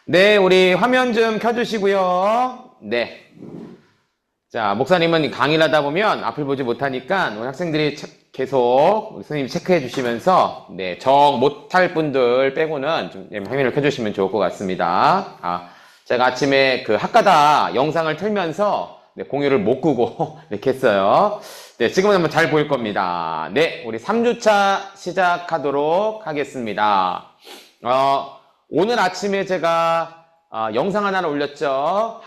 네, 우리 화면 좀 켜주시고요. 네. 자, 목사님은 강의를 하다 보면 앞을 보지 못하니까 우리 학생들이 계속 우리 선생님 체크해 주시면서 네, 정 못할 분들 빼고는 좀 화면을 켜주시면 좋을 것 같습니다. 제가 아침에 그 학가다 영상을 틀면서 네, 공유를 못 끄고 이렇게 했어요. 네, 지금은 한번 잘 보일 겁니다. 네, 우리 3주차 시작하도록 하겠습니다. 오늘 아침에 제가 영상 하나를 올렸죠.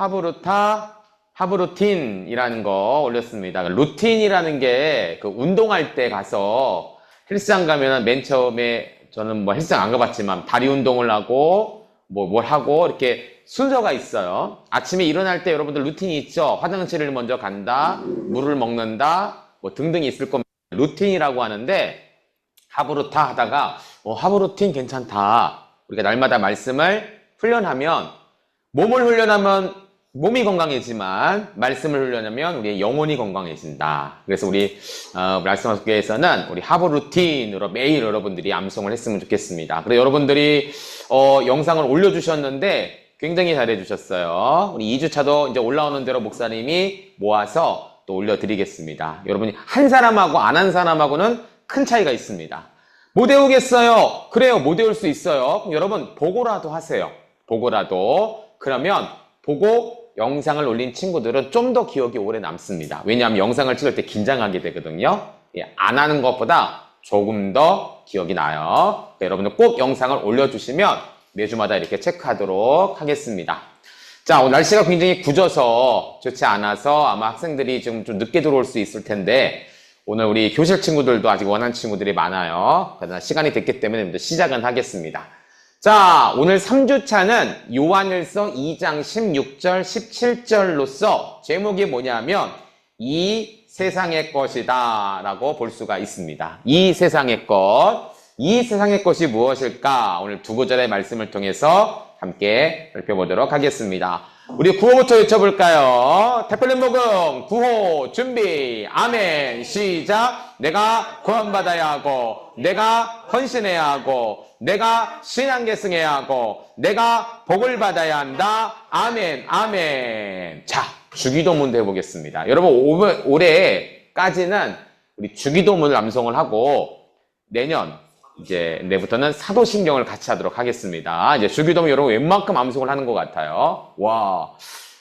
하브루틴이라는 거 올렸습니다. 루틴이라는 게 그 운동할 때 가서 헬스장 가면은 맨 처음에 저는 뭐 헬스장 안 가봤지만 다리 운동을 하고 뭘 하고 이렇게 순서가 있어요. 아침에 일어날 때 여러분들 루틴이 있죠. 화장실을 먼저 간다, 물을 먹는다, 뭐 등등이 있을 겁니다. 루틴이라고 하는데 하브루타 하다가 하브루틴 괜찮다. 우리가 날마다 말씀을 훈련하면 몸을 훈련하면 몸이 건강해지만 말씀을 훈련하면 우리의 영혼이 건강해진다. 그래서 우리 말씀학교에서는 우리 하브루틴으로 매일 여러분들이 암송을 했으면 좋겠습니다. 그래서 여러분들이 영상을 올려주셨는데 굉장히 잘해주셨어요. 우리 2주차도 이제 올라오는 대로 목사님이 모아서 또 올려드리겠습니다. 여러분이 한 사람하고 안 한 사람하고는 큰 차이가 있습니다. 못 외우겠어요. 그래요. 못 외울 수 있어요. 그럼 여러분 보고라도 하세요. 보고라도. 그러면 보고 영상을 올린 친구들은 좀 더 기억이 오래 남습니다. 왜냐하면 영상을 찍을 때 긴장하게 되거든요. 안 하는 것보다 조금 더 기억이 나요. 여러분들 꼭 영상을 올려주시면 매주마다 이렇게 체크하도록 하겠습니다. 자, 오늘 날씨가 굉장히 굳어서 좋지 않아서 아마 학생들이 좀 늦게 들어올 수 있을 텐데 오늘 우리 교실 친구들도 아직 원하는 친구들이 많아요. 그러나 시간이 됐기 때문에 시작은 하겠습니다. 자, 오늘 3주차는 요한일서 2장 16절, 17절로서 제목이 뭐냐면 이 세상의 것이다 라고 볼 수가 있습니다. 이 세상의 것, 이 세상의 것이 무엇일까? 오늘 두 구절의 말씀을 통해서 함께 살펴보도록 하겠습니다. 우리 구호부터 외쳐볼까요? 택배는 복음 구호 준비 아멘 시작. 내가 구원받아야 하고 내가 헌신해야 하고 내가 신앙 계승해야 하고 내가 복을 받아야 한다. 아멘 아멘. 자, 주기도문도 해보겠습니다. 여러분 올해까지는 우리 주기도문을 암송을 하고 내부터는 사도신경을 같이 하도록 하겠습니다. 이제 주기도문 여러분 웬만큼 암송을 하는 것 같아요. 와,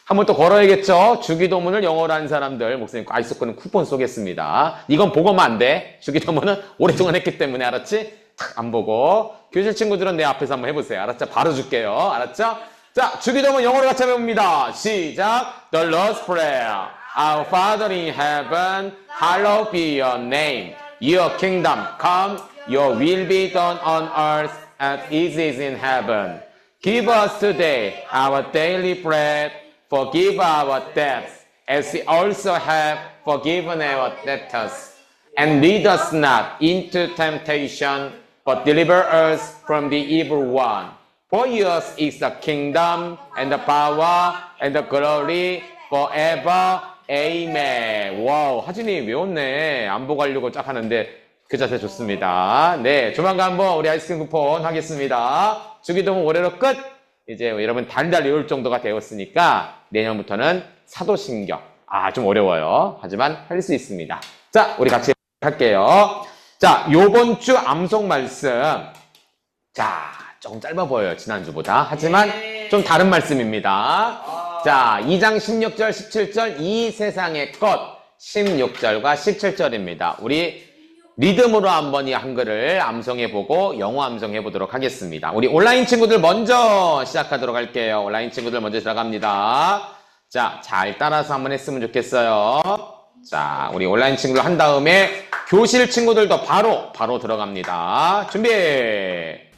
한번 또 걸어야겠죠? 주기도문을 영어로 하는 사람들 목사님 아이스크림 쿠폰 쏘겠습니다. 이건 보고만 안 돼. 주기도문은 오랫동안 했기 때문에 알았지? 안 보고 교실 친구들은 내 앞에서 한번 해보세요. 알았죠? 바로 줄게요. 알았죠? 자, 주기도문 영어로 같이 해봅니다. 시작. The Lord's Prayer. Our Father in heaven, hallowed be your name. Your kingdom come. Your will be done on earth as it is in heaven. Give us today our daily bread. Forgive our debts, as we also have forgiven our debtors. And lead us not into temptation, but deliver us from the evil one. For yours is the kingdom, and the power, and the glory, forever. Amen. 와우, 하진이 외웠네. 안 보고 가려고 쫙 하는데 그 자세 좋습니다. 네, 조만간 한번 우리 아이스크림 쿠폰 하겠습니다. 주기도문 올해로 끝! 이제 여러분 달달 외울 정도가 되었으니까 내년부터는 사도신경. 좀 어려워요. 하지만 할 수 있습니다. 자, 우리 같이 할게요. 자, 요번 주 암송 말씀. 자, 조금 짧아 보여요. 지난주보다. 하지만 좀 다른 말씀입니다. 자, 2장 16절, 17절 이 세상의 것 16절과 17절입니다. 우리 리듬으로 한번 이 한글을 암송해보고 영어 암송해보도록 하겠습니다. 우리 온라인 친구들 먼저 시작하도록 할게요. 온라인 친구들 먼저 들어갑니다. 자, 잘 따라서 한번 했으면 좋겠어요. 자, 우리 온라인 친구들 한 다음에 교실 친구들도 바로 들어갑니다. 준비!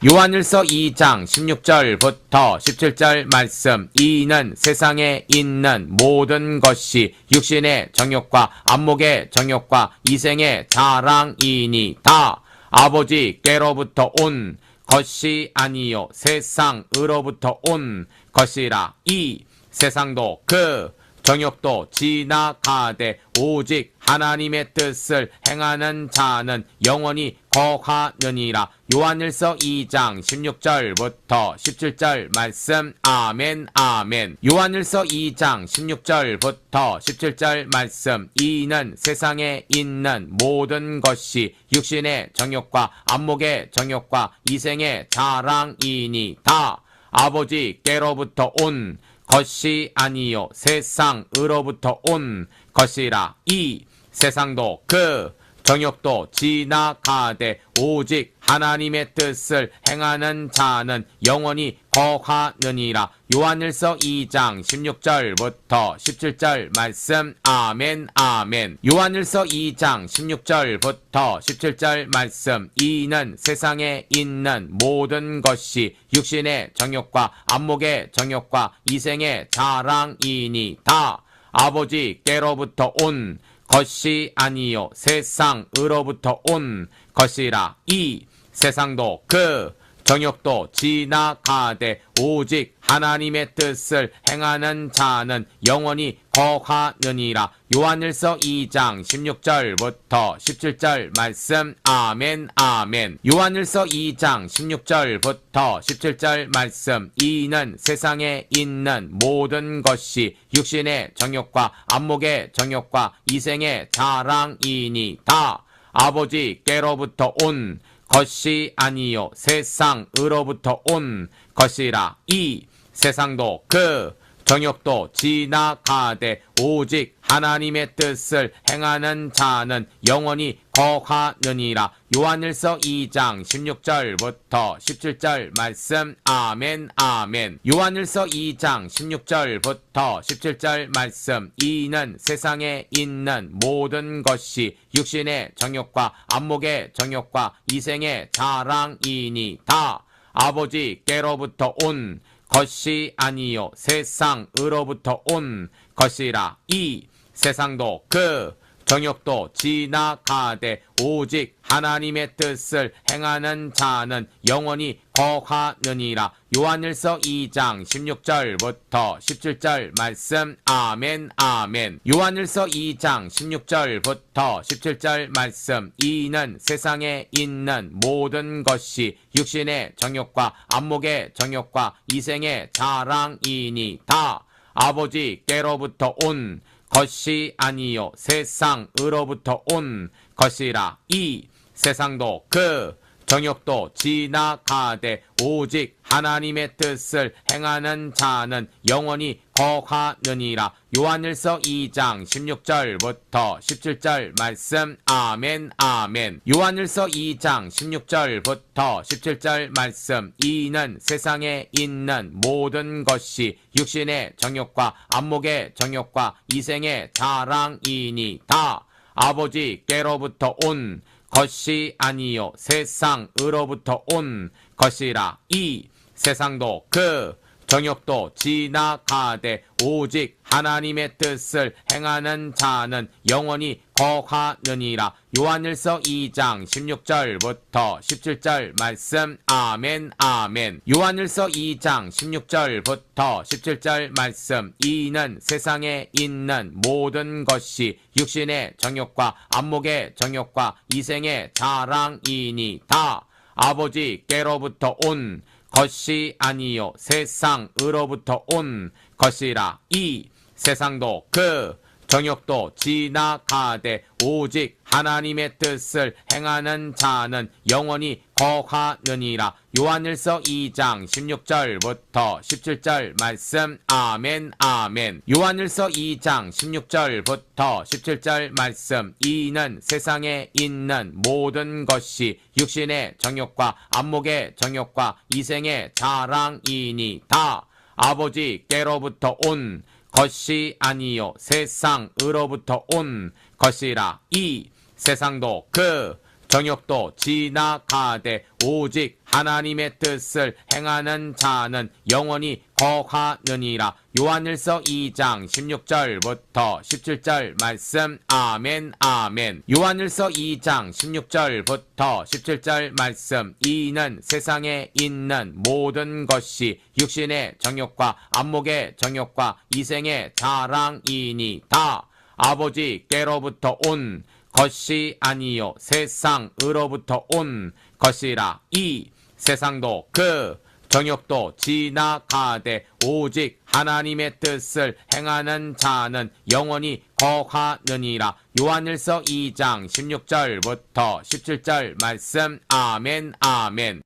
요한일서 2장 16절부터 17절 말씀. 이는 세상에 있는 모든 것이 육신의 정욕과 안목의 정욕과 이생의 자랑이니 다 아버지께로부터 온 것이 아니요 세상으로부터 온 것이라. 이 세상도 그 정욕도 지나가되 오직 하나님의 뜻을 행하는 자는 영원히 거하느니라. 요한일서 2장 16절부터 17절 말씀. 아멘 아멘. 요한일서 2장 16절부터 17절 말씀. 이는 세상에 있는 모든 것이 육신의 정욕과 안목의 정욕과 이생의 자랑이니 다 아버지께로부터 온 것이 아니요 세상으로부터 온 것이라. 이 세상도 그 정욕도 지나가되 오직 하나님의 뜻을 행하는 자는 영원히 거하느니라. 요한일서 2장 16절부터 17절 말씀. 아멘 아멘. 요한일서 2장 16절부터 17절 말씀. 이는 세상에 있는 모든 것이 육신의 정욕과 안목의 정욕과 이생의 자랑이니 다 아버지께로부터 온 것이 아니요 세상으로부터 온 것이라. 이 세상도 그 정욕도 지나가되 오직 하나님의 뜻을 행하는 자는 영원히 거하느니라. 요한일서 2장 16절부터 17절 말씀. 아멘 아멘. 요한일서 2장 16절부터 17절 말씀. 이는 세상에 있는 모든 것이 육신의 정욕과 안목의 정욕과 이생의 자랑이니 다 아버지께로부터 온 것이 아니요 세상으로부터 온 것이라. 이 세상도 그 정욕도 지나가되 오직 하나님의 뜻을 행하는 자는 영원히 거하느니라. 요한일서 2장 16절부터 17절 말씀. 아멘 아멘. 요한일서 2장 16절부터 17절 말씀. 이는 세상에 있는 모든 것이 육신의 정욕과 안목의 정욕과 이생의 자랑이니 다 아버지께로부터 온 것이 아니요 세상으로부터 온 것이라. 이 세상도 그 정욕도 지나가되 오직 하나님의 뜻을 행하는 자는 영원히 거하느니라. 요한일서 2장 16절부터 17절 말씀. 아멘 아멘. 요한일서 2장 16절부터 17절 말씀. 이는 세상에 있는 모든 것이 육신의 정욕과 안목의 정욕과 이생의 자랑이니 다 아버지께로부터 온 것이 아니요 세상으로부터 온 것이라. 이 세상도 그 정욕도 지나가되 오직 하나님의 뜻을 행하는 자는 영원히 거하느니라. 요한일서 2장 16절부터 17절 말씀. 아멘 아멘. 요한일서 2장 16절부터 17절 말씀. 이는 세상에 있는 모든 것이 육신의 정욕과 안목의 정욕과 이생의 자랑이니 다 아버지께로부터 온 것이 아니요 세상으로부터 온 것이라. 이 세상도 그 정욕도 지나가되 오직 하나님의 뜻을 행하는 자는 영원히 거하느니라. 요한일서 2장 16절부터 17절 말씀. 아멘 아멘. 요한일서 2장 16절부터 17절 말씀. 이는 세상에 있는 모든 것이 육신의 정욕과 안목의 정욕과 이생의 자랑이니 다 아버지께로부터 온 것이 아니요 세상으로부터 온 것이라. 이 세상도 그 정욕도 지나가되 오직 하나님의 뜻을 행하는 자는 영원히 거하느니라. 요한일서 2장 16절부터 17절 말씀. 아멘 아멘. 요한일서 2장 16절부터 17절 말씀. 이는 세상에 있는 모든 것이 육신의 정욕과 안목의 정욕과 이생의 자랑이니 다 아버지께로부터 온 것이 아니요 세상으로부터 온 것이라. 이 세상도 그 정욕도 지나가되 오직 하나님의 뜻을 행하는 자는 영원히 거하느니라. 요한일서 2장 16절부터 17절 말씀. 아멘 아멘. 요한일서 2장 16절부터 17절 말씀. 이는 세상에 있는 모든 것이 육신의 정욕과 안목의 정욕과 이생의 자랑이니 다 아버지께로부터 온 것이 아니요 세상으로부터 온 것이라. 이 세상도 그 정욕도 지나가되 오직 하나님의 뜻을 행하는 자는 영원히 거하느니라. 요한일서 2장 16절부터 17절 말씀. 아멘 아멘.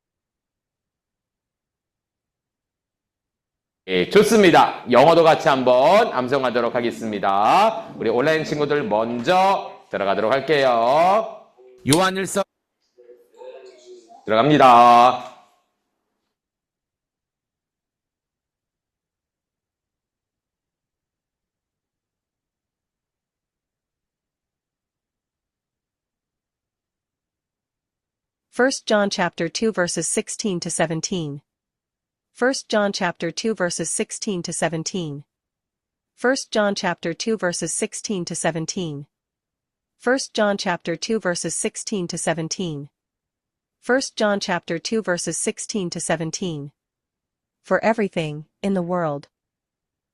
예, 좋습니다. 영어도 같이 한번 암송하도록 하겠습니다. 우리 온라인 친구들 먼저 들어가도록 할게요. 요한일서 들어갑니다. First John chapter 2 verses 16 to 17. 1 John chapter 2 verses 16 to 17. 1 John chapter 2 verses 16 to 17. 1 John chapter 2 verses 16 to 17. 1 John chapter 2 verses 16 to 17. For everything in the world.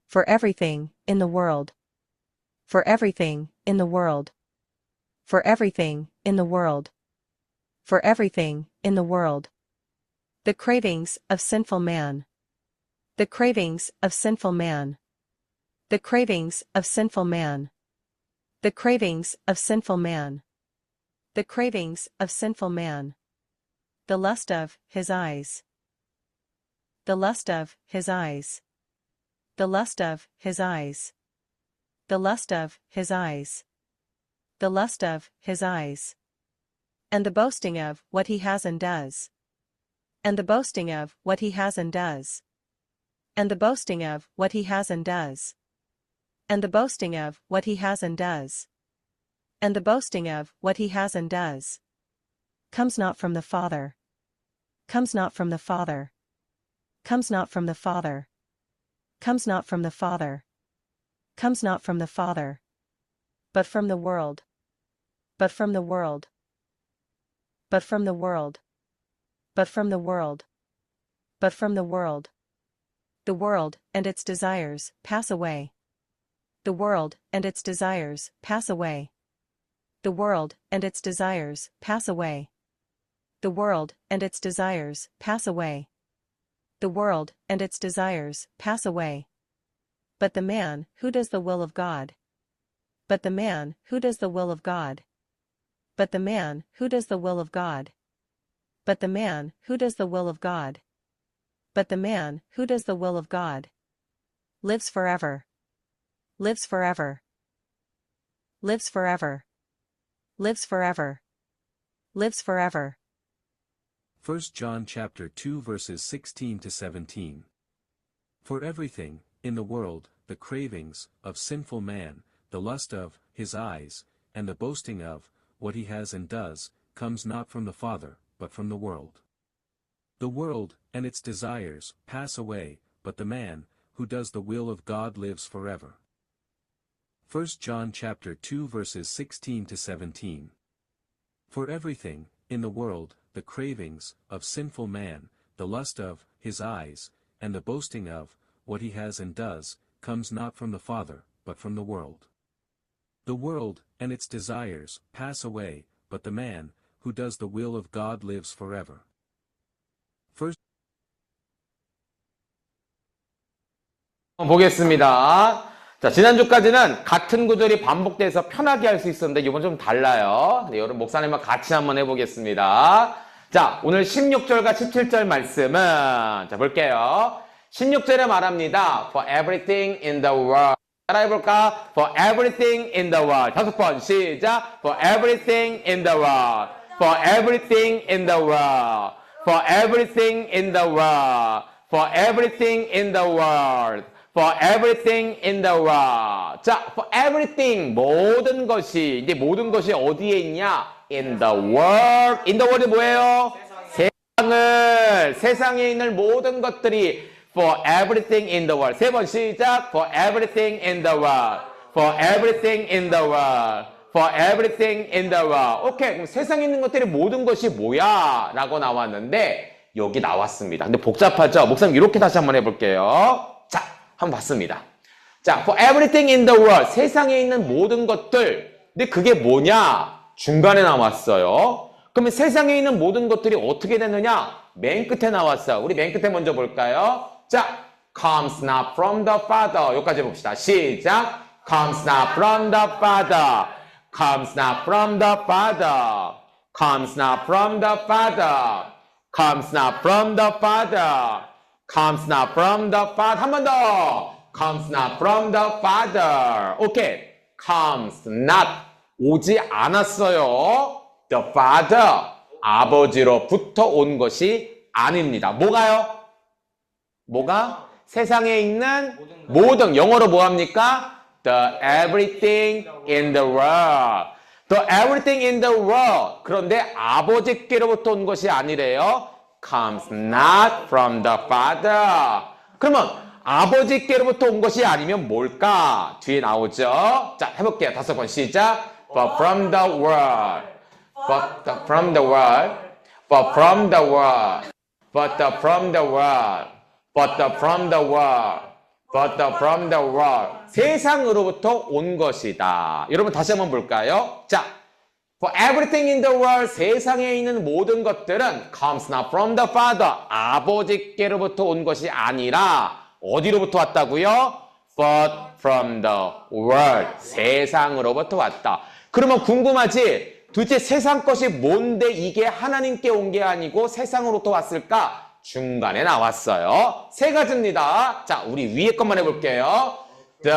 For everything in the world. For everything in the world. For everything in the world. For everything in the world. The cravings of sinful man. The cravings of sinful man. The cravings of sinful man. The cravings of sinful man. The cravings of sinful man. The lust of his eyes. The lust of his eyes. The lust of his eyes. The lust of his eyes. The lust of his eyes. And the boasting of what he has and does. And the boasting of what he has and does. And the boasting of what he has and does. And the boasting of what he has and does. And the boasting of what he has and does. Comes not from the Father. Comes not from the Father. Comes not from the Father. Comes not from the Father. Comes not from the Father. But from the world. But from the world. But from the world. But from the world. But from the world. The world and its desires pass away. The world and its desires pass away. The world and its desires pass away. The world and its desires pass away. The world and its desires pass away. But the man who does the will of God. But the man who does the will of God. But the man who does the will of God. But the man who does the will of God. But the man who does the will of God. Lives forever. Lives forever. Lives forever. Lives forever. Lives forever. 1 John chapter 2 verses 16 to 17. For everything, in the world, the cravings of sinful man, the lust of his eyes, and the boasting of what he has and does, comes not from the Father, but from the world. The world and its desires pass away, but the man who does the will of God lives forever. 1 John chapter 2 verses 16 to 17. For everything, in the world, the cravings of sinful man, the lust of his eyes, and the boasting of what he has and does, comes not from the Father, but from the world. The world and its desires pass away, but the man who does the will of God lives forever. 1 보겠습니다. 자, 지난주까지는 같은 구절이 반복돼서 편하게 할 수 있었는데 이번 좀 달라요. 네, 여러분 목사님과 같이 한번 해보겠습니다. 자, 오늘 16절과 17절 말씀은 자, 볼게요. 16절에 말합니다. For everything in the world. 따라해볼까? For everything in the world. 5번 시작. For everything in the world. For everything in the world. For everything in the world. For everything in the world. For everything in the world. 자, for everything 모든 것이 이제 모든 것이 어디에 있냐? in the world. in the world이 뭐예요? 세상에 있는 모든 것들이 for everything in the world. 세 번 시작. for everything in the world. for everything in the world. for everything in the world. 오케이. 그럼 세상에 있는 것들이 모든 것이 뭐야? 라고 나왔는데 여기 나왔습니다. 근데 복잡하죠? 목사님 이렇게 다시 한번 해볼게요. 자, 한번 봤습니다. 자, for everything in the world. 세상에 있는 모든 것들. 근데 그게 뭐냐? 중간에 나왔어요. 그러면 세상에 있는 모든 것들이 어떻게 되느냐? 맨 끝에 나왔어요. 우리 맨 끝에 먼저 볼까요? 자, comes not from the Father. 여기까지 봅시다. 시작. comes not from the Father. comes not from the Father. comes not from the Father. comes not from the Father. comes not from the Father. 한 번 더. comes not from the Father. 오케이. comes not. 오지 않았어요. The Father. 아버지로부터 온 것이 아닙니다. 뭐가요? 뭐가? 세상에 있는 모든, 영어로 뭐합니까? The everything in the world. The everything in the world. 그런데 아버지께로부터 온 것이 아니래요. Comes not from the Father. 그러면 아버지께로부터 온 것이 아니면 뭘까? 뒤에 나오죠. 자, 해볼게요. 5번 시작. But from the world. But from the world. But from the world. But from the world. But from the world. But from the world. 세상으로부터 온 것이다. 여러분 다시 한번 볼까요? 자, for everything in the world. 세상에 있는 모든 것들은 comes not from the Father. 아버지께로부터 온 것이 아니라 어디로부터 왔다고요? But from the world. 세상으로부터 왔다. 그러면 궁금하지? 도대체 세상 것이 뭔데 이게 하나님께 온 게 아니고 세상으로부터 왔을까? 중간에 나왔어요. 세 가지입니다. 자, 우리 위에 것만 해볼게요. The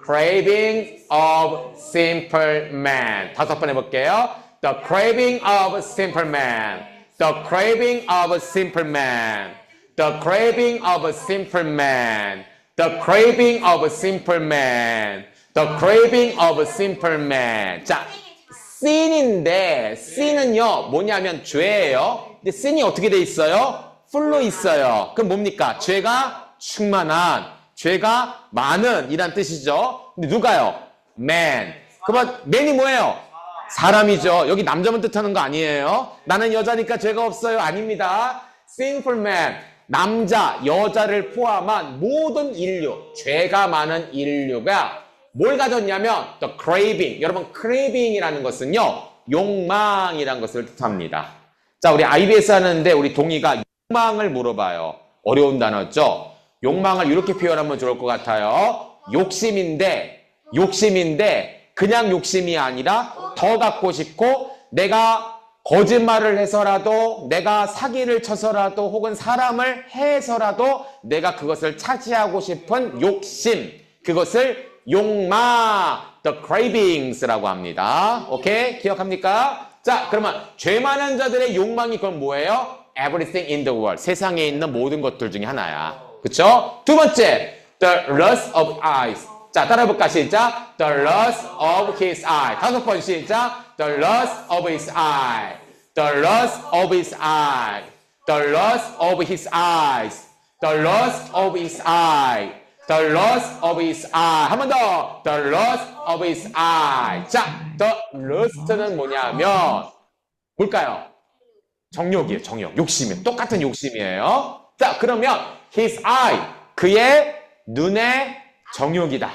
craving of simple man. 5번 해볼게요. The craving of simple man. The craving of simple man. The craving of simple man. The craving of simple man. The craving of simple man. 자, sin인데 sin은요 뭐냐면 죄예요. 근데 sin이 어떻게 돼 있어요? full로 있어요. 그럼 뭡니까? 죄가 충만한, 죄가 많은 이란 뜻이죠. 근데 누가요? man. 그러면 man이 뭐예요? 사람이죠. 여기 남자만 뜻하는 거 아니에요. 나는 여자니까 죄가 없어요. 아닙니다. sinful man. 남자, 여자를 포함한 모든 인류, 죄가 많은 인류가 뭘 가졌냐면 the craving. 여러분 craving이라는 것은요 욕망이라는 것을 뜻합니다. 자, 우리 IBS 하는데 우리 동희가 욕망을 물어봐요. 어려운 단어죠. 욕망을 이렇게 표현하면 좋을 것 같아요. 욕심인데 그냥 욕심이 아니라 더 갖고 싶고 내가 거짓말을 해서라도 내가 사기를 쳐서라도 혹은 사람을 해서라도 내가 그것을 차지하고 싶은 욕심. 그것을 욕망, the cravings라고 합니다. 오케이? 기억합니까? 자, 그러면 죄 많은 자들의 욕망이 그건 뭐예요? Everything in the world. 세상에 있는 모든 것들 중에 하나야. 그쵸? 두 번째, the lust of eyes. 자, 따라해볼까? 시작. The lust of his eye. 5번 시작. The lust of his eye. The lust of his eye. The lust of his eyes. The lust of his eye. The lust of his eye. 한 번 더. The lust of his eye. 자, the lust는 뭐냐면 뭘까요? 정욕이에요. 정욕. 욕심이에요. 똑같은 욕심이에요. 자, 그러면 his eye. 그의 눈의 정욕이다.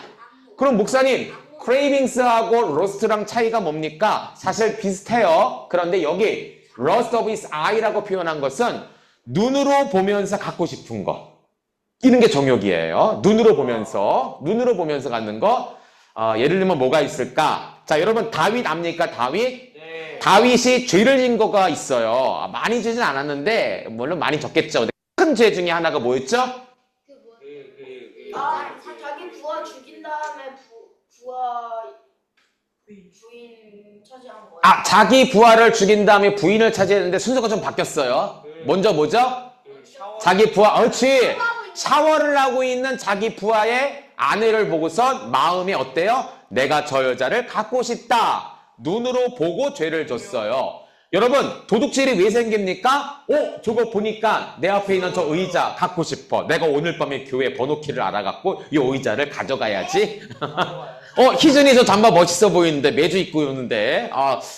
그럼 목사님, cravings하고 lust랑 차이가 뭡니까? 사실 비슷해요. 그런데 여기 lust of his eye라고 표현한 것은 눈으로 보면서 갖고 싶은 거. 이런 게 정욕이에요. 눈으로 보면서 갖는 거. 예를 들면 뭐가 있을까? 자, 여러분 다윗 압니까? 다윗? 네. 다윗이 죄를 진 거가 있어요. 많이 지진 않았는데 물론 많이 졌겠죠. 큰 죄 중에 하나가 뭐였죠? 자기 부하 죽인 다음에 부인 차지한 거예요. 아, 자기 부하를 죽인 다음에 부인을 차지했는데 순서가 좀 바뀌었어요. 먼저 뭐죠? 자기 부하, 그렇지. 샤워를 하고 있는 자기 부하의 아내를 보고서 마음이 어때요? 내가 저 여자를 갖고 싶다. 눈으로 보고 죄를 졌어요. 여러분, 도둑질이 왜 생깁니까? 저거 보니까 내 앞에 있는 저 의자 갖고 싶어. 내가 오늘 밤에 교회 번호키를 알아갖고 이 의자를 가져가야지. 희준이 저 잠바 멋있어 보이는데 매주 입고 오는데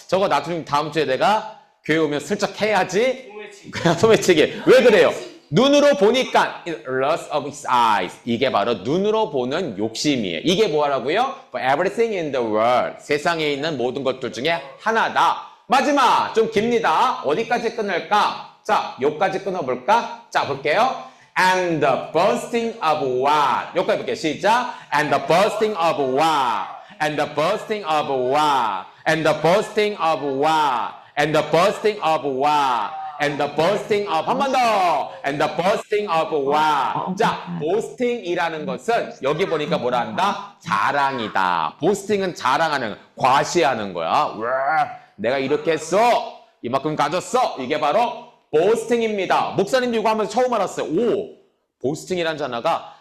저거 나중에 다음 주에 내가 교회 오면 슬쩍 해야지. 그냥 소매치기. 왜 그래요? 눈으로 보니까 lust of his eyes. 이게 바로 눈으로 보는 욕심이에요. 이게 뭐라고요? For everything in the world. 세상에 있는 모든 것들 중에 하나다. 마지막 좀 깁니다. 어디까지 끊을까? 자, 여기까지 끊어볼까? 자, 볼게요. And the bursting of what? 여기까지 볼게요. 시작. And the bursting of what? And the bursting of what? And the bursting of what? And the bursting of what? And the boasting of 한 번 더. And the boasting of what? 자, boasting이라는 것은 여기 보니까 뭐라 한다? 자랑이다. boasting은 자랑하는, 과시하는 거야. 와, 내가 이렇게 했어. 이만큼 가졌어. 이게 바로 boasting입니다. 목사님도 이거 하면서 처음 알았어요. boasting이라는 단어가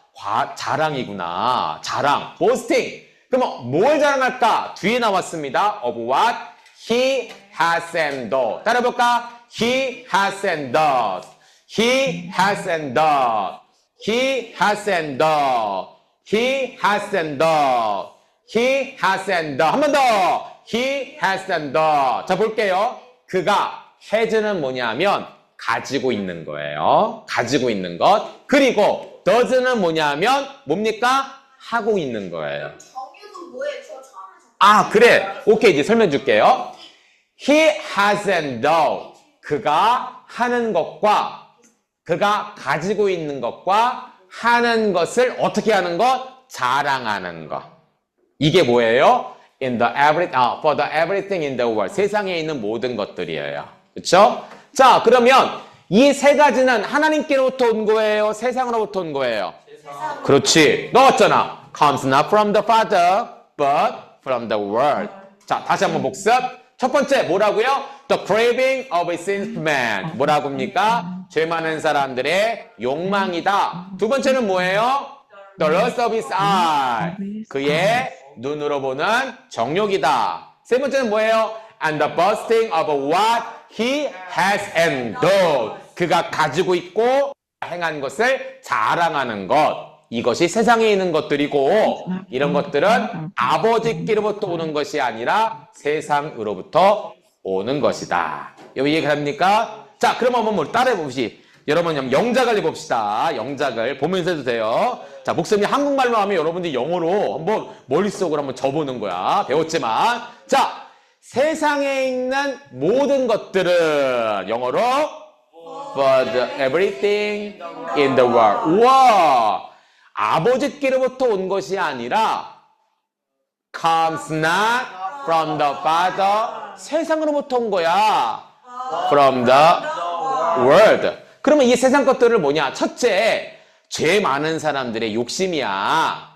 자랑이구나. 자랑, boasting. 그럼 뭘 자랑할까? 뒤에 나왔습니다. Of what he has and does. 따라해볼까? He has and does. He has and does. He has and does. He has and does. He has and does. 한 번 더. He has and does. 자, 볼게요. 그가 has는 뭐냐면 가지고 있는 거예요. 가지고 있는 것. 그리고 does는 뭐냐면 뭡니까? 하고 있는 거예요. 정유는 뭐예요? 저 처음에 그래. 오케이, 이제 설명 줄게요. He has and does. 그가 하는 것과 그가 가지고 있는 것과 하는 것을 어떻게 하는 것? 자랑하는 것. 이게 뭐예요? For the everything in the world. 세상에 있는 모든 것들이에요. 그렇죠? 자, 그러면 이 세 가지는 하나님께로부터 온 거예요? 세상으로부터 온 거예요? 그렇지. 넣었잖아. Comes not from the Father, but from the world. 자, 다시 한번 복습. 첫 번째 뭐라고요? The craving of a sinful man. 뭐라고 합니까? 죄 많은 사람들의 욕망이다. 두 번째는 뭐예요? The lust of his eye. 그의 눈으로 보는 정욕이다. 세 번째는 뭐예요? And the boasting of what he has and does. 그가 가지고 있고 행한 것을 자랑하는 것. 이것이 세상에 있는 것들이고 이런 것들은 아버지께로부터 오는 것이 아니라 세상으로부터 오는 것이다. 여기 이해갑니까? 자, 그럼 한번 따라해 봅시다. 여러분 영작을 해봅시다. 영작을 보면서 해도 돼요. 자, 목사님이 한국말로 하면 여러분들이 영어로 한번 머릿속으로 한번 적어보는 거야. 배웠지만. 자, 세상에 있는 모든 것들은 영어로 For the everything in the world. 우와! 아버지께로부터 온 것이 아니라 comes not from the Father. 세상으로부터 온 거야. From the world. 그러면 이 세상 것들을 뭐냐? 첫째, 죄 많은 사람들의 욕심이야.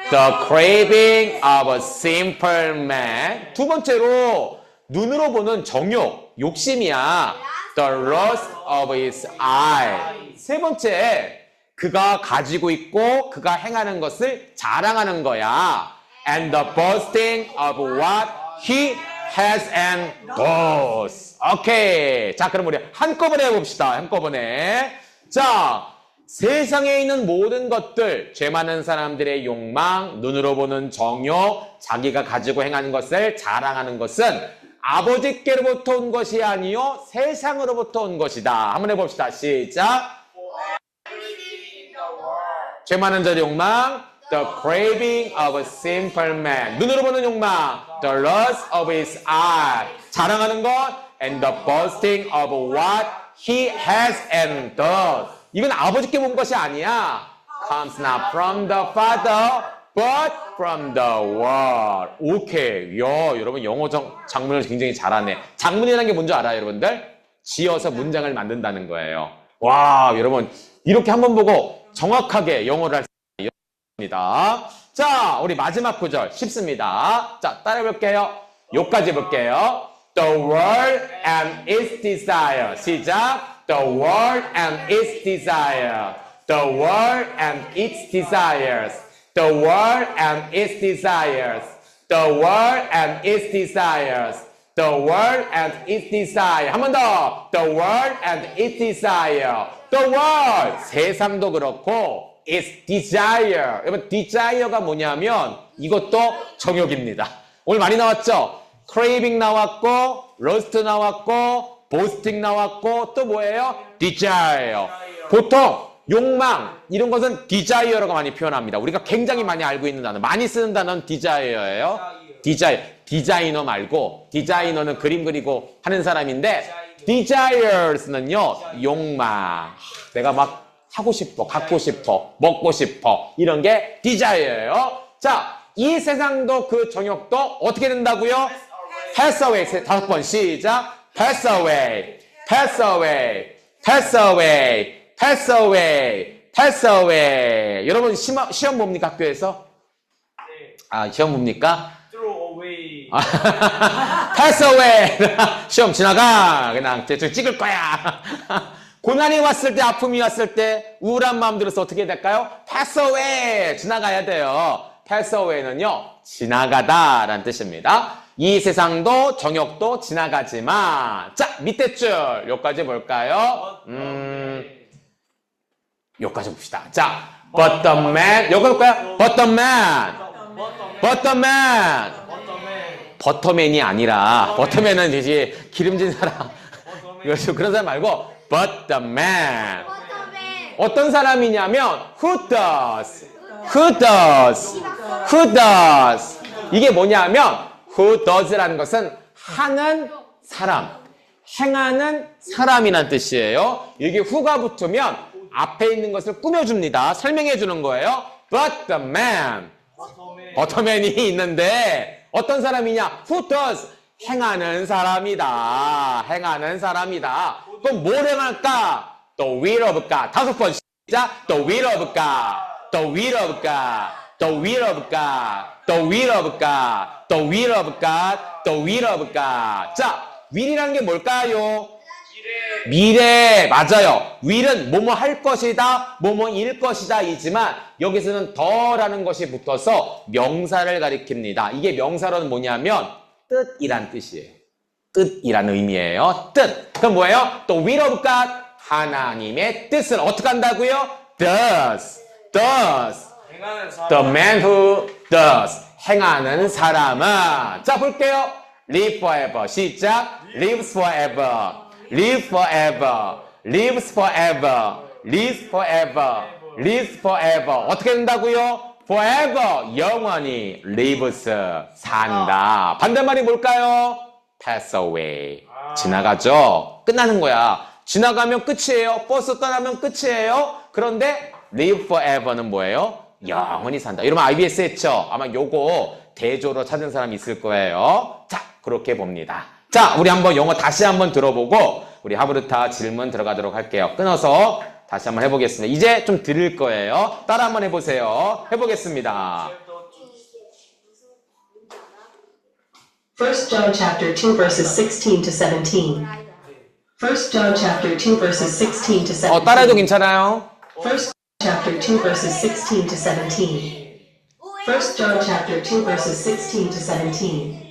The craving of a simple man. 두 번째로 눈으로 보는 정욕, 욕심이야. The lust of his eye. 세 번째, 그가 가지고 있고 그가 행하는 것을 자랑하는 거야. And the boasting of what he has and does. 오케이. 자, 그럼 우리 한꺼번에 해봅시다. 한꺼번에. 자, 세상에 있는 모든 것들, 죄 많은 사람들의 욕망, 눈으로 보는 정욕, 자기가 가지고 행하는 것을 자랑하는 것은 아버지께로부터 온 것이 아니요 세상으로부터 온 것이다. 한번 해봅시다. 시작. 죄 많은 자의 욕망, the craving of a simple man. 눈으로 보는 욕망, the lust of his eye. 자랑하는 것, and the boasting of what he has and does. 이건 아버지께 본 것이 아니야. Comes not from the Father, but from the world. 오케이. 야, 여러분 영어 장문을 굉장히 잘하네. 장문이라는 게 뭔지 알아요, 여러분들? 지어서 문장을 만든다는 거예요. 와, 여러분 이렇게 한번 보고 정확하게 영어를 할 수 있습니다. 자, 우리 마지막 구절 쉽습니다. 자, 따라해볼게요. 여기까지 볼게요. The world and its desire. 시작. The world and its desire. The world and its desires. The world and its desires. The world and its desires. The world and its desire. 한 번 더. The world and its desire. The world. 세상도 그렇고 its desire. 여러분 desire가 뭐냐면 이것도 정욕입니다. 오늘 많이 나왔죠? craving 나왔고 lust 나왔고 boasting 나왔고 또 뭐예요? desire. 보통 욕망 이런 것은 desire가 많이 표현합니다. 우리가 굉장히 많이 알고 있는 단어, 많이 쓰는 단어는 desire예요. 디자이너 말고 디자이너는 그림 그리고 하는 사람인데 desires는요 욕망. 내가 막 하고 싶어, 갖고 싶어, 먹고 싶어 이런 게 desire예요. 자, 이 세상도 그 정욕도 어떻게 된다고요? pass away. 다섯 번 시작. pass away, pass away, pass away, pass away, pass away. 여러분 시험 봅니까 학교에서? 아, 시험 봅니까? pass away. 시험 지나가. 그냥 대충 찍을 거야. 고난이 왔을 때, 아픔이 왔을 때, 우울한 마음 들어서 어떻게 될까요? pass away. 지나가야 돼요. pass away는요, 지나가다 라는 뜻입니다. 이 세상도 정욕도 지나가지만. 자, 밑에 줄. 여기까지 볼까요? 여기까지 봅시다. 자, but the man. 여기 볼까요? but the man. but the man. 버터맨이 아니라 버터맨은 이제 기름진 사람 그런 사람 말고 but the man. 어떤 사람이냐면 who does 이게 뭐냐면 who does라는 것은 하는 사람, 행하는 사람이란 뜻이에요. 이게 who가 붙으면 앞에 있는 것을 꾸며줍니다. 설명해 주는 거예요. but the man. 버터맨이 있는데 어떤 사람이냐? Who does? 행하는 사람이다. 행하는 사람이다. 그럼 뭘 행할까? The will of God. 다섯 번 시작. The will of God. The will of God. The will of God. The will of God. The will of God. The will of God. 자, will이라는 게 뭘까요? 미래. 맞아요. will은 뭐뭐 할 것이다, 뭐뭐일 것이다 이지만 여기서는 더라는 것이 붙어서 명사를 가리킵니다. 이게 명사로는 뭐냐면 뜻이란 뜻이에요. 뜻이란 의미예요. 뜻. 그럼 뭐예요? 또 will of God. 하나님의 뜻을 어떻게 한다고요? does. The man who does. 행하는 사람은. 자, 볼게요. live forever. 시작. lives forever. live forever, lives forever, lives forever, lives forever. 어떻게 된다고요? forever, 영원히, lives, 산다. 반대말이 뭘까요? pass away, 지나가죠? 끝나는 거야. 지나가면 끝이에요. 버스 떠나면 끝이에요. 그런데 live forever는 뭐예요? 영원히 산다. 이러면 IBS 했죠? 아마 요거 대조로 찾은 사람이 있을 거예요. 자, 그렇게 봅니다. 자, 우리 한번 영어 다시 한번 들어보고 우리 하브르타 질문 들어가도록 할게요. 끊어서 다시 한번 해보겠습니다. 이제 좀 들을 거예요. 따라 한번 해보세요. 해보겠습니다. 1 John chapter 2 verses 16 to 17. 1 John chapter 2 verses 16 to 17. 따라해도 괜찮아요. 1 chapter 2 verses 16 to 17. 1 John chapter 2 verses 16 to 17.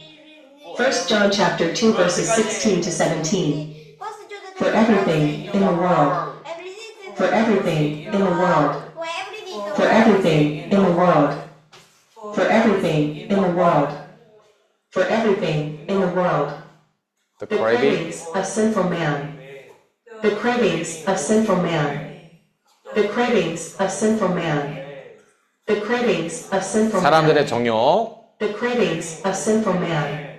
1 John chapter 2 verses 16 to 17. For everything in the world. For everything in the world. For everything in the world. For everything in the world. For everything in the world. The The cravings of sinful man. The cravings of sinful man. The cravings of sinful man. The cravings of sinful man. 사람들의 정욕, The cravings of sinful man.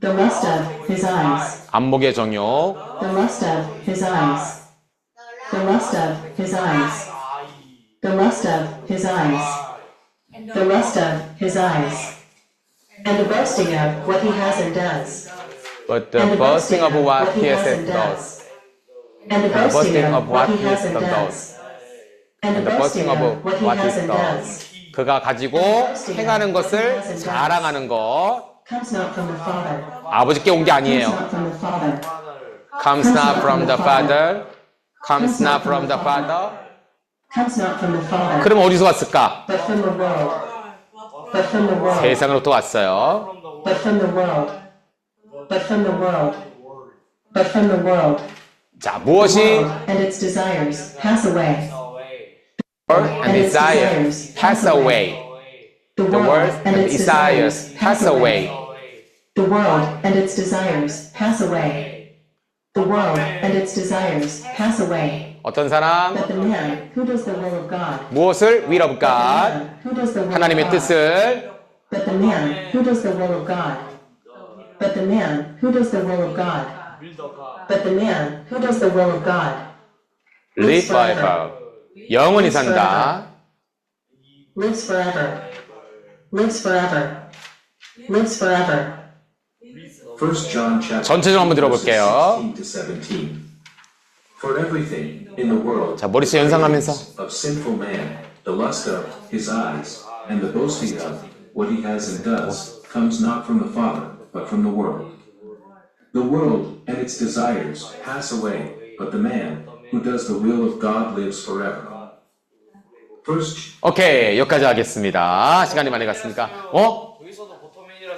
The lust of his eyes. 안목의 정욕, The lust of his eyes. The lust of his eyes. The lust of his eyes. The lust of his eyes. And the boasting of what he has and does. but the boasting of what he has and does. And the boasting of what he has and does. And the boasting of what he has and does. 그가 가지고 행하는 것을 자랑하는 것. Comes not from the Father. 아버지께 온 게 Comes 아니에요. not from the Father. Comes not from the Father. Comes not from the Father. Comes not from the Father. 그럼 어디서 왔을까? But from the world. but from the world, 세상으로부터 왔어요. but from the world, but from the world, but from the world. 자, The 무엇이 world and its desires pass away. and desires pass away. The The world and its desires pass away. The world and its desires pass away. The world and its desires pass away. 어떤 사람? But the man who does the will of God, 무엇을? will of but the God. man who does the will 하나님의 of God, 뜻을 but the man who does the will of God, but the man who does the will of God, but the man who does the will of God, live forever. 영원히 산다. lives forever, lives forever, lives forever. 1 John chapter 전체적으로 한번 들어볼게요. 16 to 17. For everything in the world, 자, 머릿속 연상하면서 of sinful man, the lust of his eyes, and the boasting of what he has and does, comes not from the Father, but from the world. The world and its desires pass away, but the man who does the will of God lives forever. First 오케이, 여기까지 하겠습니다. 시간이 많이 갔으니까.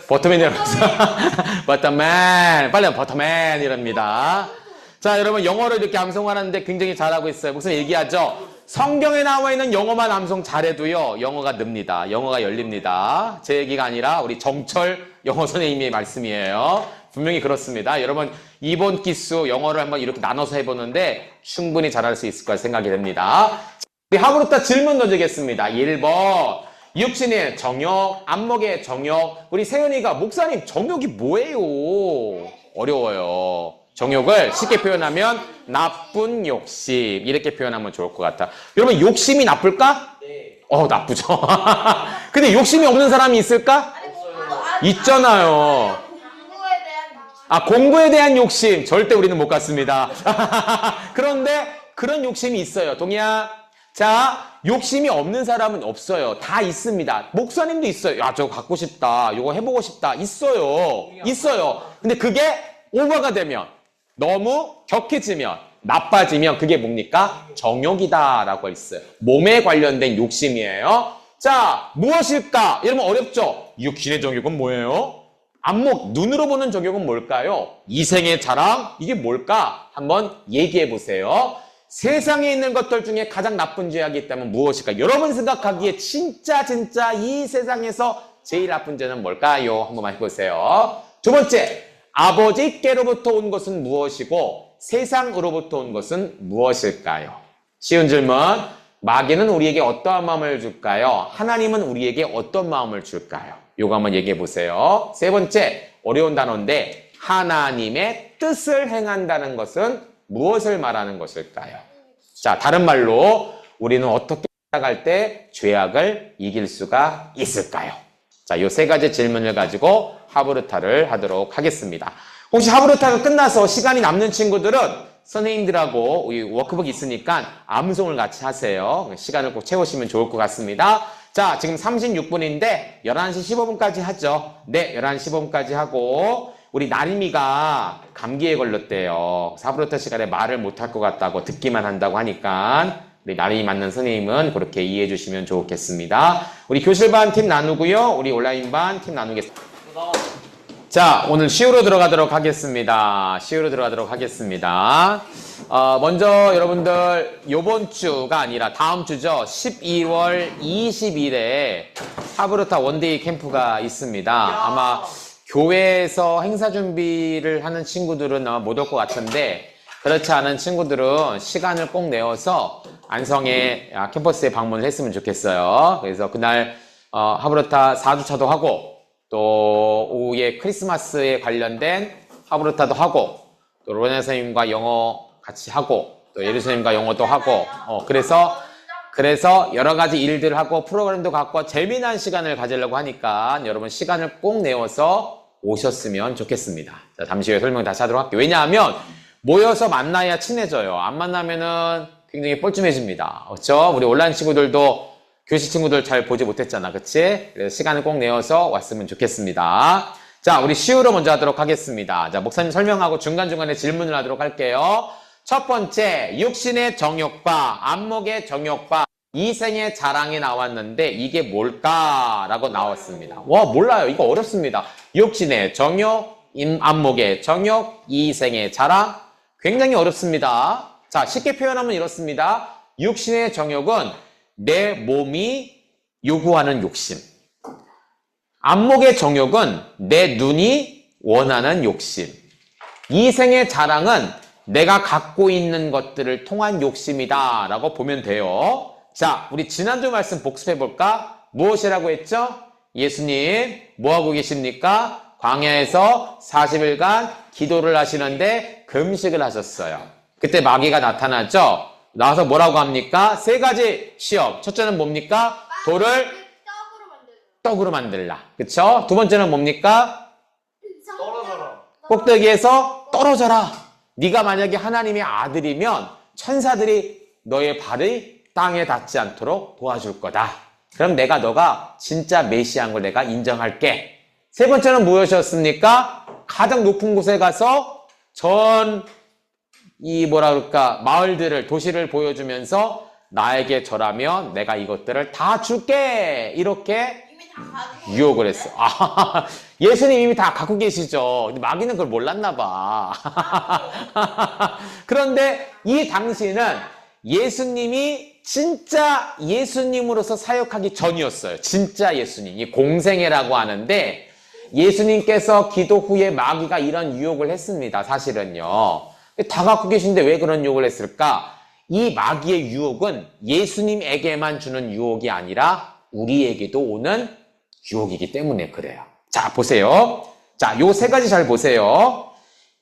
버터맨이라서. 버터맨. 빨리 버터맨이랍니다. 자, 여러분, 영어로 이렇게 암송하는데 굉장히 잘하고 있어요. 무슨 얘기하죠? 성경에 나와 있는 영어만 암송 잘해도요, 영어가 늡니다. 영어가 열립니다. 제 얘기가 아니라 우리 정철 영어 선생님의 말씀이에요. 분명히 그렇습니다. 여러분, 이번 기수 영어를 한번 이렇게 나눠서 해보는데 충분히 잘할 수 있을 거라 생각이 됩니다. 우리 하브루타 질문 던지겠습니다. 1번. 육신의 정욕, 안목의 정욕. 우리 세연이가 목사님 정욕이 뭐예요? 어려워요. 정욕을 쉽게 표현하면 나쁜 욕심 이렇게 표현하면 좋을 것 같아. 여러분 욕심이 나쁠까? 네. 나쁘죠. 근데 욕심이 없는 사람이 있을까? 있잖아요. 공부에 대한 욕심 절대 우리는 못 갖습니다. 그런데 그런 욕심이 있어요. 동희야. 자, 욕심이 없는 사람은 없어요. 다 있습니다. 목사님도 있어요. 야, 저거 갖고 싶다. 이거 해보고 싶다. 있어요. 있어요. 근데 그게 오버가 되면 너무 격해지면 나빠지면 그게 뭡니까? 정욕이다라고 있어요. 몸에 관련된 욕심이에요. 자, 무엇일까? 여러분 어렵죠? 육신의 정욕은 뭐예요? 안목, 눈으로 보는 정욕은 뭘까요? 이생의 자랑? 이게 뭘까? 한번 얘기해 보세요. 세상에 있는 것들 중에 가장 나쁜 죄악이 있다면 무엇일까? 여러분 생각하기에 진짜 이 세상에서 제일 나쁜 죄는 뭘까요? 한번 해보세요. 두 번째, 아버지께로부터 온 것은 무엇이고 세상으로부터 온 것은 무엇일까요? 쉬운 질문. 마귀는 우리에게 어떠한 마음을 줄까요? 하나님은 우리에게 어떤 마음을 줄까요? 요거 한번 얘기해 보세요. 세 번째, 어려운 단어인데 하나님의 뜻을 행한다는 것은 무엇을 말하는 것일까요? 자, 다른 말로 우리는 어떻게 살아갈 때 죄악을 이길 수가 있을까요? 자, 요 세 가지 질문을 가지고 하브루타를 하도록 하겠습니다. 혹시 하브루타가 끝나서 시간이 남는 친구들은 선생님들하고 워크북 있으니까 암송을 같이 하세요. 시간을 꼭 채우시면 좋을 것 같습니다. 자, 지금 36분인데 11시 15분까지 하죠. 네, 11시 15분까지 하고 우리 나림이가 감기에 걸렸대요. 하브루타 시간에 말을 못할 것 같다고 듣기만 한다고 하니까 우리 나림이 맞는 선생님은 그렇게 이해해 주시면 좋겠습니다. 우리 교실반 팀 나누고요. 우리 온라인반 팀 나누겠습니다. 자, 오늘 시우로 들어가도록 하겠습니다. 먼저 여러분들 요번 주가 아니라 다음 주죠. 12월 20일에 하브루타 원데이 캠프가 있습니다. 아마 교회에서 행사 준비를 하는 친구들은 아마 못 올 것 같은데 그렇지 않은 친구들은 시간을 꼭 내어서 안성의 캠퍼스에 방문을 했으면 좋겠어요. 그래서 그날 하브루타 4주차도 하고 또 오후에 크리스마스에 관련된 하브루타도 하고 또 로네 선생님과 영어 같이 하고 또 예루 선생님과 영어도 하고 그래서 여러 가지 일들을 하고 프로그램도 갖고 재미난 시간을 가지려고 하니까 여러분 시간을 꼭 내어서 오셨으면 좋겠습니다. 자, 잠시 후에 설명 다시 하도록 할게요. 왜냐하면 모여서 만나야 친해져요. 안 만나면은 굉장히 뻘쭘해집니다. 그렇죠? 우리 온라인 친구들도 교실 친구들 잘 보지 못했잖아. 그치? 그래서 시간을 꼭 내어서 왔으면 좋겠습니다. 자, 우리 시우로 먼저 하도록 하겠습니다. 자, 목사님 설명하고 중간중간에 질문을 하도록 할게요. 첫 번째, 육신의 정욕과 안목의 정욕과 이생의 자랑이 나왔는데 이게 뭘까라고 나왔습니다. 와, 몰라요. 이거 어렵습니다. 육신의 정욕, 안목의 정욕, 이생의 자랑. 굉장히 어렵습니다. 자, 쉽게 표현하면 이렇습니다. 육신의 정욕은 내 몸이 요구하는 욕심. 안목의 정욕은 내 눈이 원하는 욕심. 이생의 자랑은 내가 갖고 있는 것들을 통한 욕심이다 라고 보면 돼요. 자, 우리 지난주 말씀 복습해 볼까? 무엇이라고 했죠? 예수님 뭐하고 계십니까? 광야에서 40일간 기도를 하시는데 금식을 하셨어요. 그때 마귀가 나타나죠? 나와서 뭐라고 합니까? 세 가지 시험. 첫째는 뭡니까? 돌을 떡으로 만들어. 떡으로 만들라. 그쵸? 두 번째는 뭡니까? 떨어져라. 꼭대기에서 떨어져라. 네가 만약에 하나님의 아들이면 천사들이 너의 발을 땅에 닿지 않도록 도와줄 거다. 그럼 너가 진짜 메시아인 걸 내가 인정할게. 세 번째는 무엇이었습니까? 가장 높은 곳에 가서 마을들을, 도시를 보여주면서 나에게 절하면 내가 이것들을 다 줄게. 이렇게 이미 다 가지고 유혹을 했어. 아, 예수님 이미 다 갖고 계시죠. 근데 마귀는 그걸 몰랐나 봐. 그런데 이 당시는 예수님이 진짜 예수님으로서 사역하기 전이었어요. 진짜 예수님. 이 공생애라고 하는데 예수님께서 기도 후에 마귀가 이런 유혹을 했습니다. 사실은요. 다 갖고 계신데 왜 그런 유혹을 했을까? 이 마귀의 유혹은 예수님에게만 주는 유혹이 아니라 우리에게도 오는 유혹이기 때문에 그래요. 자, 보세요. 자, 요 세 가지 잘 보세요.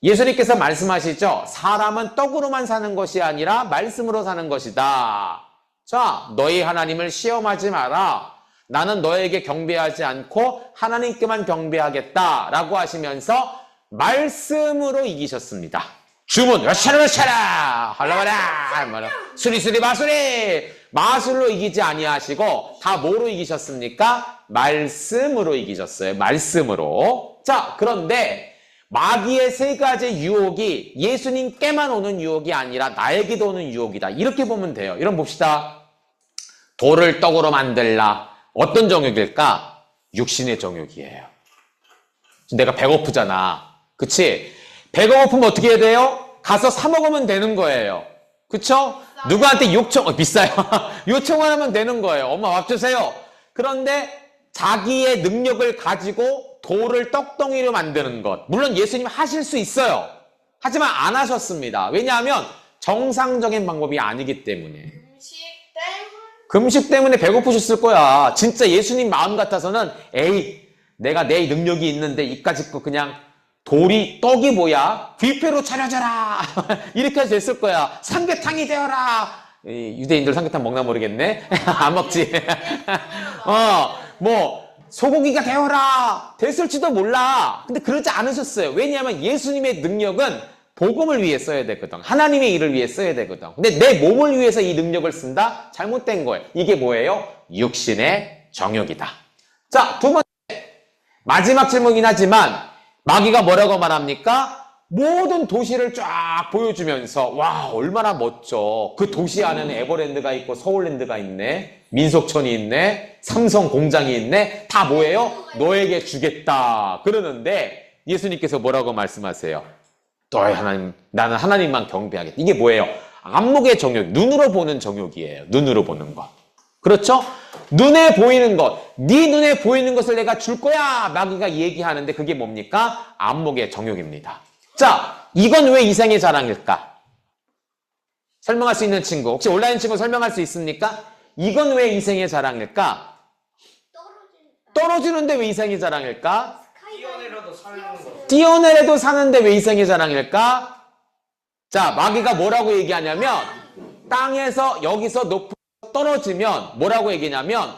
예수님께서 말씀하시죠. 사람은 떡으로만 사는 것이 아니라 말씀으로 사는 것이다. 자, 너희 하나님을 시험하지 마라. 나는 너에게 경배하지 않고 하나님께만 경배하겠다라고 하시면서 말씀으로 이기셨습니다. 주문, 여차라 할라바라 수리수리 마수리 마술로 이기지 아니하시고 다 뭐로 이기셨습니까? 말씀으로 이기셨어요. 말씀으로. 자, 그런데 마귀의 세 가지 유혹이 예수님께만 오는 유혹이 아니라 나에게도 오는 유혹이다. 이렇게 보면 돼요. 이런 봅시다. 돌을 떡으로 만들라. 어떤 정욕일까? 육신의 정욕이에요. 내가 배고프잖아. 그치? 배가 고프면 어떻게 해야 돼요? 가서 사 먹으면 되는 거예요. 그쵸? 누구한테 비싸요. 요청을 하면 되는 거예요. 엄마 밥 주세요. 그런데 자기의 능력을 가지고 돌을 떡덩이로 만드는 것. 물론 예수님 하실 수 있어요. 하지만 안 하셨습니다. 왜냐하면 정상적인 방법이 아니기 때문에. 금식 때문에 배고프셨을 거야. 진짜 예수님 마음 같아서는 내가 내 능력이 있는데 이까짓 거 그냥 떡이 뭐야? 뷔페로 차려줘라. 이렇게 됐을 거야. 삼계탕이 되어라. 유대인들 삼계탕 먹나 모르겠네. 안 먹지. 소고기가 되어라. 됐을지도 몰라. 근데 그러지 않으셨어요. 왜냐하면 예수님의 능력은 복음을 위해 써야 되거든. 하나님의 일을 위해 써야 되거든. 근데 내 몸을 위해서 이 능력을 쓴다? 잘못된 거예요. 이게 뭐예요? 육신의 정욕이다. 자, 두 번째. 마지막 질문이긴 하지만 마귀가 뭐라고 말합니까? 모든 도시를 쫙 보여주면서 와, 얼마나 멋져. 그 도시 안에는 에버랜드가 있고 서울랜드가 있네. 민속촌이 있네. 삼성 공장이 있네. 다 뭐예요? 너에게 주겠다. 그러는데 예수님께서 뭐라고 말씀하세요? 너의 하나님, 나는 하나님만 경배하겠다. 이게 뭐예요? 안목의 정욕, 눈으로 보는 정욕이에요. 눈으로 보는 것. 그렇죠? 눈에 보이는 것, 네 눈에 보이는 것을 내가 줄 거야. 마귀가 얘기하는데 그게 뭡니까? 안목의 정욕입니다. 자, 이건 왜 이생의 자랑일까? 설명할 수 있는 친구, 혹시 온라인 친구 설명할 수 있습니까? 이건 왜 이생의 자랑일까? 떨어지는데 왜 이생의 자랑일까? 뛰어내려도 사는데 왜 이생의 자랑일까? 자, 마귀가 뭐라고 얘기하냐면 땅에서 여기서 높은 떨어지면 뭐라고 얘기냐면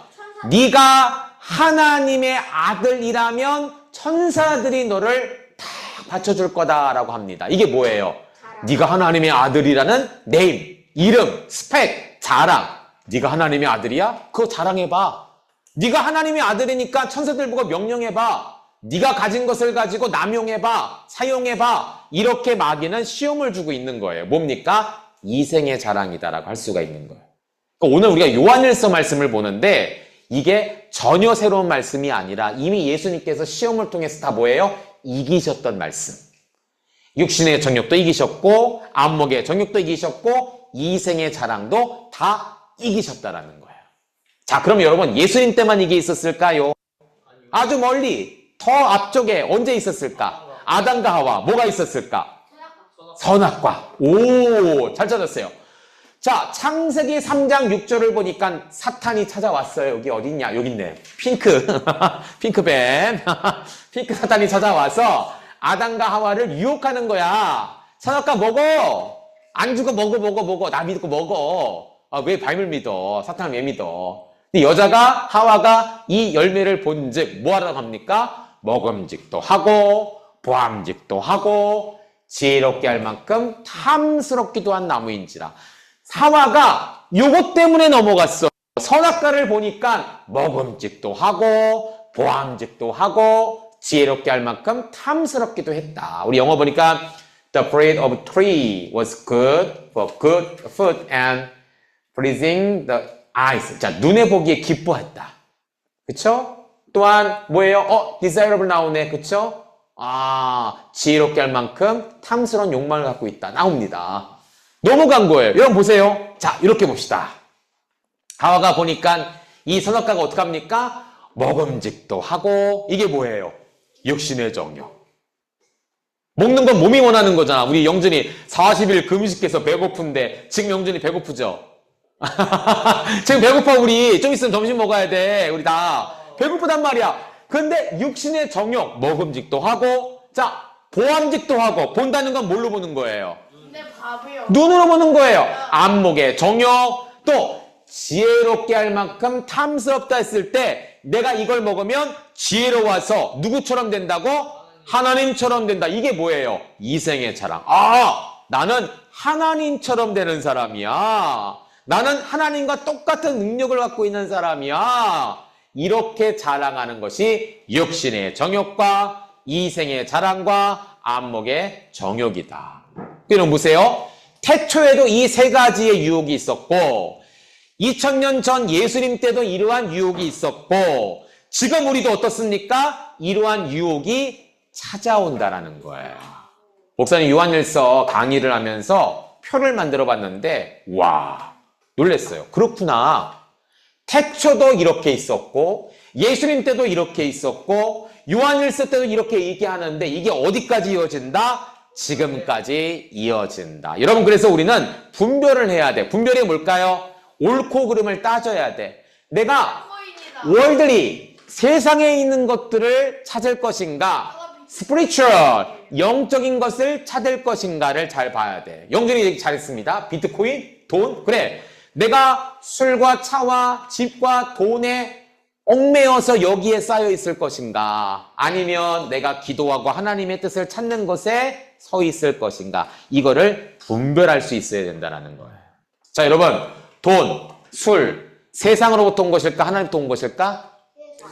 네가 하나님의 아들이라면 천사들이 너를 다 받쳐줄 거다라고 합니다. 이게 뭐예요? 네가 하나님의 아들이라는 네임, 이름, 스펙, 자랑. 네가 하나님의 아들이야? 그거 자랑해봐. 네가 하나님의 아들이니까 천사들 보고 명령해봐. 네가 가진 것을 가지고 남용해봐. 사용해봐. 이렇게 마귀는 시험을 주고 있는 거예요. 뭡니까? 이생의 자랑이다라고 할 수가 있는 거예요. 그러니까 오늘 우리가 요한일서 말씀을 보는데 이게 전혀 새로운 말씀이 아니라 이미 예수님께서 시험을 통해서 다 뭐예요? 이기셨던 말씀. 육신의 정욕도 이기셨고 안목의 정욕도 이기셨고 이생의 자랑도 다 이기셨다라는 거예요. 자, 그럼 여러분 예수님 때만 이게 있었을까요? 아주 멀리 더 앞쪽에 언제 있었을까? 아담과 하와 뭐가 있었을까? 선악과. 오, 잘 찾았어요. 자, 창세기 3장 6절을 보니까 사탄이 찾아왔어요. 여기 어딨냐? 여기 있네. 핑크. 핑크뱀. 핑크 사탄이 찾아와서 아담과 하와를 유혹하는 거야. 선악과 먹어. 안 주고 먹어. 나 믿고 먹어. 아, 왜 뱀을 믿어? 사탄을 왜 믿어? 근데 여자가, 하와가 이 열매를 본즉 뭐 하라고 합니까? 먹음직도 하고, 보암직도 하고, 지혜롭게 할 만큼 탐스럽기도 한 나무인지라. 하와가 요것 때문에 넘어갔어. 선악과를 보니까 먹음직도 하고 보암직도 하고 지혜롭게 할 만큼 탐스럽기도 했다. 우리 영어 보니까 The fruit of tree was good for good food and pleasing the eyes. 자, 눈에 보기에 기뻐했다. 그쵸? 또한 뭐예요? desirable 나오네. 그쵸? 아, 지혜롭게 할 만큼 탐스러운 욕망을 갖고 있다. 나옵니다. 넘어간 거예요. 여러분 보세요. 자, 이렇게 봅시다. 하와가 보니까 이 선악과가 어떡합니까? 먹음직도 하고 이게 뭐예요? 육신의 정욕. 먹는 건 몸이 원하는 거잖아. 우리 영준이 40일 금식해서 배고픈데 지금 영준이 배고프죠? 지금 배고파. 우리 좀 있으면 점심 먹어야 돼. 우리 다 배고프단 말이야. 근데 육신의 정욕 먹음직도 하고 자 보암직도 하고 본다는 건 뭘로 보는 거예요? 근데 밥이요. 눈으로 보는 거예요. 안목의 정욕, 또 지혜롭게 할 만큼 탐스럽다 했을 때 내가 이걸 먹으면 지혜로워서 누구처럼 된다고? 하나님처럼 된다. 이게 뭐예요? 이생의 자랑. 아, 나는 하나님처럼 되는 사람이야. 나는 하나님과 똑같은 능력을 갖고 있는 사람이야. 이렇게 자랑하는 것이 육신의 정욕과 이생의 자랑과 안목의 정욕이다. 여러분 보세요. 태초에도 이 세 가지의 유혹이 있었고 2000년 전 예수님 때도 이러한 유혹이 있었고 지금 우리도 어떻습니까? 이러한 유혹이 찾아온다라는 거예요. 목사님 요한일서 강의를 하면서 표를 만들어 봤는데 와, 놀랐어요. 그렇구나. 태초도 이렇게 있었고 예수님 때도 이렇게 있었고 요한일서 때도 이렇게 얘기하는데 이게 어디까지 이어진다? 지금까지 이어진다. 여러분 그래서 우리는 분별을 해야 돼. 분별이 뭘까요? 옳고 그름을 따져야 돼. 내가 월드리 세상에 있는 것들을 찾을 것인가 스피리추얼 영적인 것을 찾을 것인가를 잘 봐야 돼. 영준이 얘기 잘했습니다. 비트코인, 돈. 그래. 내가 술과 차와 집과 돈에 얽매여서 여기에 쌓여 있을 것인가 아니면 내가 기도하고 하나님의 뜻을 찾는 것에 서 있을 것인가 이거를 분별할 수 있어야 된다는 거예요. 자, 여러분 돈, 술 세상으로부터 온 것일까 하나님부터 온 것일까?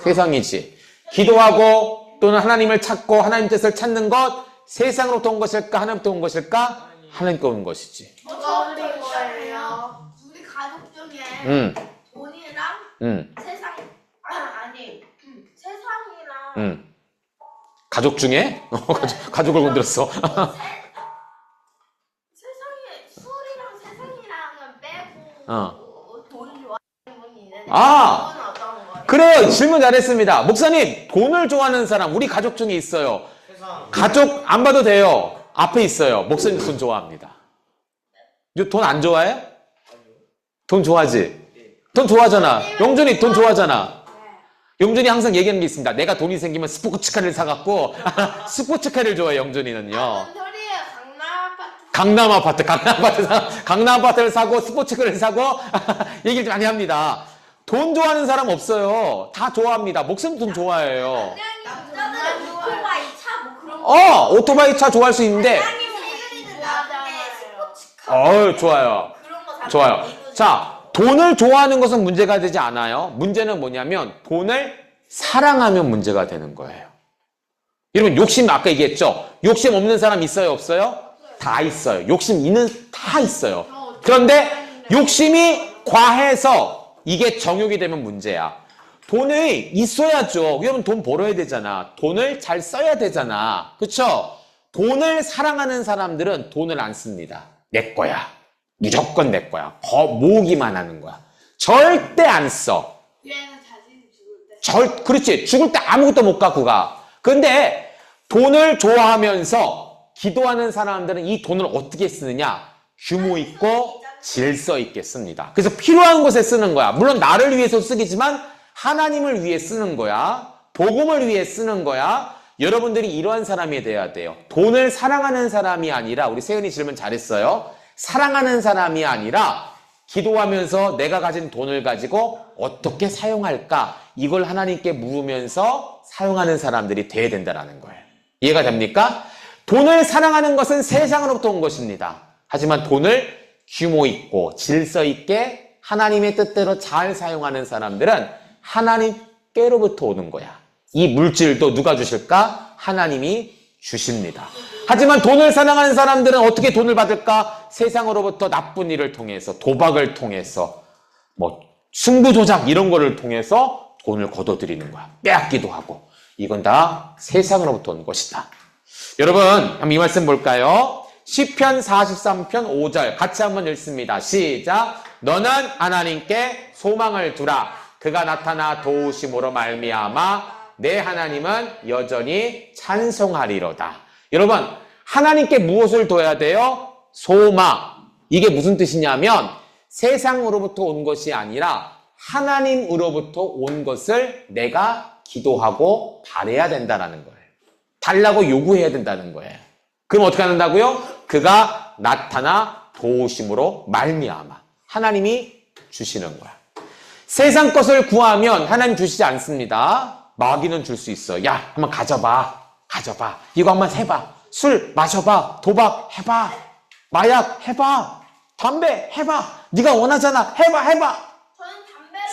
세상이지. 기도하고 또는 하나님을 찾고 하나님 뜻을 찾는 것 세상으로부터 온 것일까 하나님부터 온 것일까? 하나님부터 온 것이지. 뭐가 우리 거예요? 우리 가족 중에 돈이랑 세상 세상이랑 가족 중에? 가족을 건드렸어. 세상에 술이랑 세상이랑은 빼고 돈 좋아하는 분이 있는데 아! 그건 어떤 거예요? 그래요. 질문 잘했습니다. 목사님, 돈을 좋아하는 사람 우리 가족 중에 있어요. 가족 안 봐도 돼요. 앞에 있어요. 목사님 돈 좋아합니다. 돈 안 좋아해? 돈 좋아하지? 돈 좋아하잖아. 영준이 돈 좋아하잖아. 영준이 항상 얘기하는 게 있습니다. 내가 돈이 생기면 스포츠카를 사갖고 스포츠카를 좋아해. 영준이는요. 뭔 소리예요? 강남 아파트를 사고 스포츠카를 사고 얘기를 많이 합니다. 돈 좋아하는 사람 없어요. 다 좋아합니다. 목사님 돈 좋아해요. 남자들은 오토바이 차 뭐 그런 거 오토바이 차 좋아할 수 있는데 세금이는 나한테 스포츠카 좋아요. 그런 거 좋아요. 자, 돈을 좋아하는 것은 문제가 되지 않아요. 문제는 뭐냐면 돈을 사랑하면 문제가 되는 거예요. 여러분 욕심 아까 얘기했죠? 욕심 없는 사람 있어요? 없어요? 다 있어요. 욕심 있는 다 있어요. 그런데 욕심이 과해서 이게 정욕이 되면 문제야. 돈이 있어야죠. 여러분 돈 벌어야 되잖아. 돈을 잘 써야 되잖아. 그쵸? 돈을 사랑하는 사람들은 돈을 안 씁니다. 내 거야. 무조건 내 거야. 모으기만 하는 거야. 절대 안 써. 그래서 자신이 죽을 때. 그렇지. 죽을 때 아무것도 못 갖고 가. 근데 돈을 좋아하면서 기도하는 사람들은 이 돈을 어떻게 쓰느냐? 규모 있고 질서 있게 씁니다. 그래서 필요한 곳에 쓰는 거야. 물론 나를 위해서 쓰기지만 하나님을 위해 쓰는 거야. 복음을 위해 쓰는 거야. 여러분들이 이러한 사람이 돼야 돼요. 돈을 사랑하는 사람이 아니라, 우리 세은이 질문 잘했어요. 사랑하는 사람이 아니라 기도하면서 내가 가진 돈을 가지고 어떻게 사용할까? 이걸 하나님께 물으면서 사용하는 사람들이 돼야 된다는 거예요. 이해가 됩니까? 돈을 사랑하는 것은 세상으로부터 온 것입니다. 하지만 돈을 규모 있고 질서 있게 하나님의 뜻대로 잘 사용하는 사람들은 하나님께로부터 오는 거야. 이 물질도 누가 주실까? 하나님이 주십니다. 하지만 돈을 사랑하는 사람들은 어떻게 돈을 받을까? 세상으로부터 나쁜 일을 통해서, 도박을 통해서, 승부조작 이런 거를 통해서 돈을 거둬들이는 거야. 빼앗기도 하고. 이건 다 세상으로부터 온 것이다. 여러분, 한번 이 말씀 볼까요? 시편 43편 5절 같이 한번 읽습니다. 시작. 너는 하나님께 소망을 두라. 그가 나타나 도우심으로 말미암아 내 하나님은 여전히 찬송하리로다. 여러분, 하나님께 무엇을 둬야 돼요? 소망. 이게 무슨 뜻이냐면 세상으로부터 온 것이 아니라 하나님으로부터 온 것을 내가 기도하고 바라야 된다는 거예요. 달라고 요구해야 된다는 거예요. 그럼 어떻게 한다고요? 그가 나타나 도우심으로 말미암아. 하나님이 주시는 거야. 세상 것을 구하면 하나님 주시지 않습니다. 마귀는 줄 수 있어. 야, 한번 가져봐. 이거 한번 해봐. 술 마셔봐. 도박 해봐. 마약 해봐. 담배 해봐. 네가 원하잖아. 해봐. 저는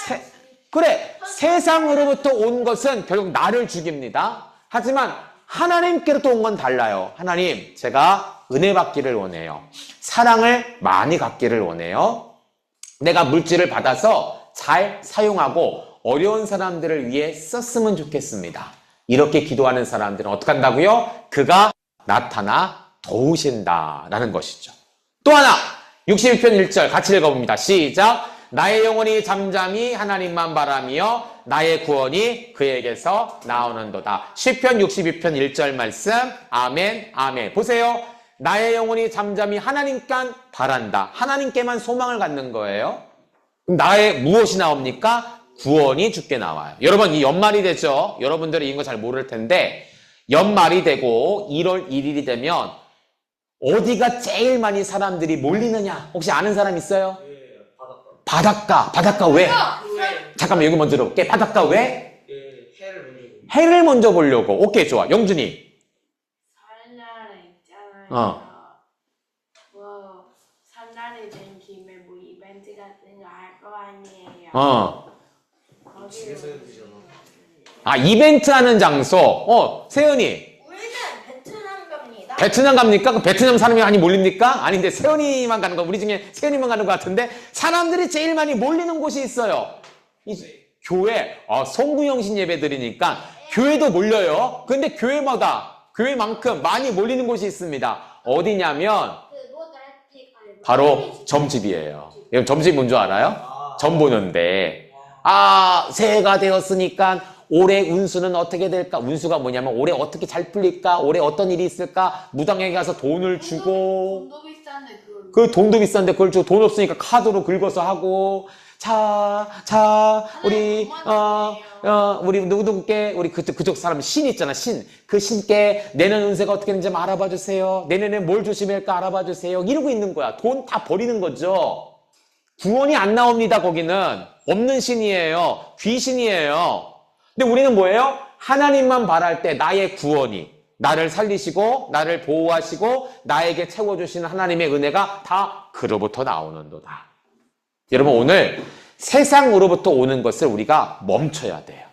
담배를 그래. 세상으로부터 온 것은 결국 나를 죽입니다. 하지만 하나님께로부터 온 건 달라요. 하나님, 제가 은혜 받기를 원해요. 사랑을 많이 갖기를 원해요. 내가 물질을 받아서 잘 사용하고 어려운 사람들을 위해 썼으면 좋겠습니다. 이렇게 기도하는 사람들은 어떻게 한다고요? 그가 나타나 도우신다라는 것이죠. 또 하나, 62편 1절 같이 읽어봅니다. 시작. 나의 영혼이 잠잠히 하나님만 바라며 나의 구원이 그에게서 나오는도다. 시편 62편 1절 말씀. 아멘, 아멘. 보세요. 나의 영혼이 잠잠히 하나님만 바란다. 하나님께만 소망을 갖는 거예요. 그럼 나의 무엇이 나옵니까? 구원이 주께 나와요. 여러분, 이 연말이 되죠? 여러분들은 이거 잘 모를 텐데 연말이 되고 1월 1일이 되면 어디가 제일 많이 사람들이 몰리느냐? 혹시 아는 사람 있어요? 바닷가. 바닷가 왜? 잠깐만, 여기 먼저 들어볼게. 바닷가 왜? 해를 먼저 보려고. 오케이, 좋아. 영준이. 설날에 있잖아요. 설날이 된 김에 이벤트 같은 거 할 거 아니에요. 이벤트 하는 장소. 세연이. 우리는 베트남 갑니다. 베트남 갑니까? 그 베트남 사람이 많이 몰립니까? 아닌데 세연이만 가는 거, 우리 중에 세연이만 가는 것 같은데 사람들이 제일 많이 몰리는 곳이 있어요. 교회. 성구영신 예배 드리니까 교회도 몰려요. 근데 교회만큼 많이 몰리는 곳이 있습니다. 어디냐면 바로 점집이에요. 여러분, 점집 뭔 줄 알아요? 점 보는데. 새해가 되었으니까 올해 운수는 어떻게 될까? 운수가 뭐냐면 올해 어떻게 잘 풀릴까? 올해 어떤 일이 있을까? 무당에게 가서 돈을 주고, 돈도 비싼데 그 돈도 비싼데 그걸 주고, 돈 없으니까 카드로 긁어서 하고, 우리 누구누구께, 우리 그쪽 사람 신 있잖아, 신. 그 신께 내년 운세가 어떻게 되는지 좀 알아봐 주세요. 내년에 뭘 조심할까 알아봐 주세요. 이러고 있는 거야. 돈 다 버리는 거죠. 구원이 안 나옵니다, 거기는. 없는 신이에요. 귀신이에요. 근데 우리는 뭐예요? 하나님만 바랄 때 나의 구원이, 나를 살리시고 나를 보호하시고 나에게 채워주시는 하나님의 은혜가 다 그로부터 나오는도다. 여러분, 오늘 세상으로부터 오는 것을 우리가 멈춰야 돼요.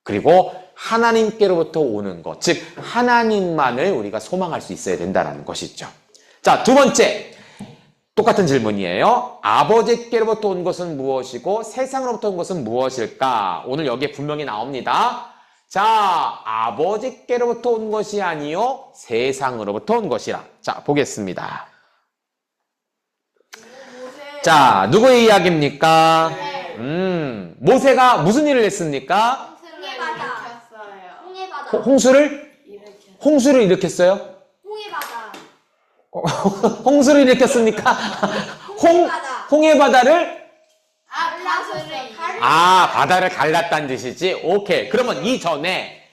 그리고 하나님께로부터 오는 것, 즉 하나님만을 우리가 소망할 수 있어야 된다는 것이죠. 자, 두 번째, 똑같은 질문이에요. 아버지께로부터 온 것은 무엇이고 세상으로부터 온 것은 무엇일까? 오늘 여기에 분명히 나옵니다. 자, 아버지께로부터 온 것이 아니요 세상으로부터 온 것이라. 자, 보겠습니다. 자, 누구의 이야기입니까? 모세가 무슨 일을 했습니까? 홍해바다. 홍수를 일으켰어요? 홍해바다. 홍수를 일으켰습니까? 홍해바다를 바다를 갈랐다는 뜻이지. 오케이. 그러면 이전에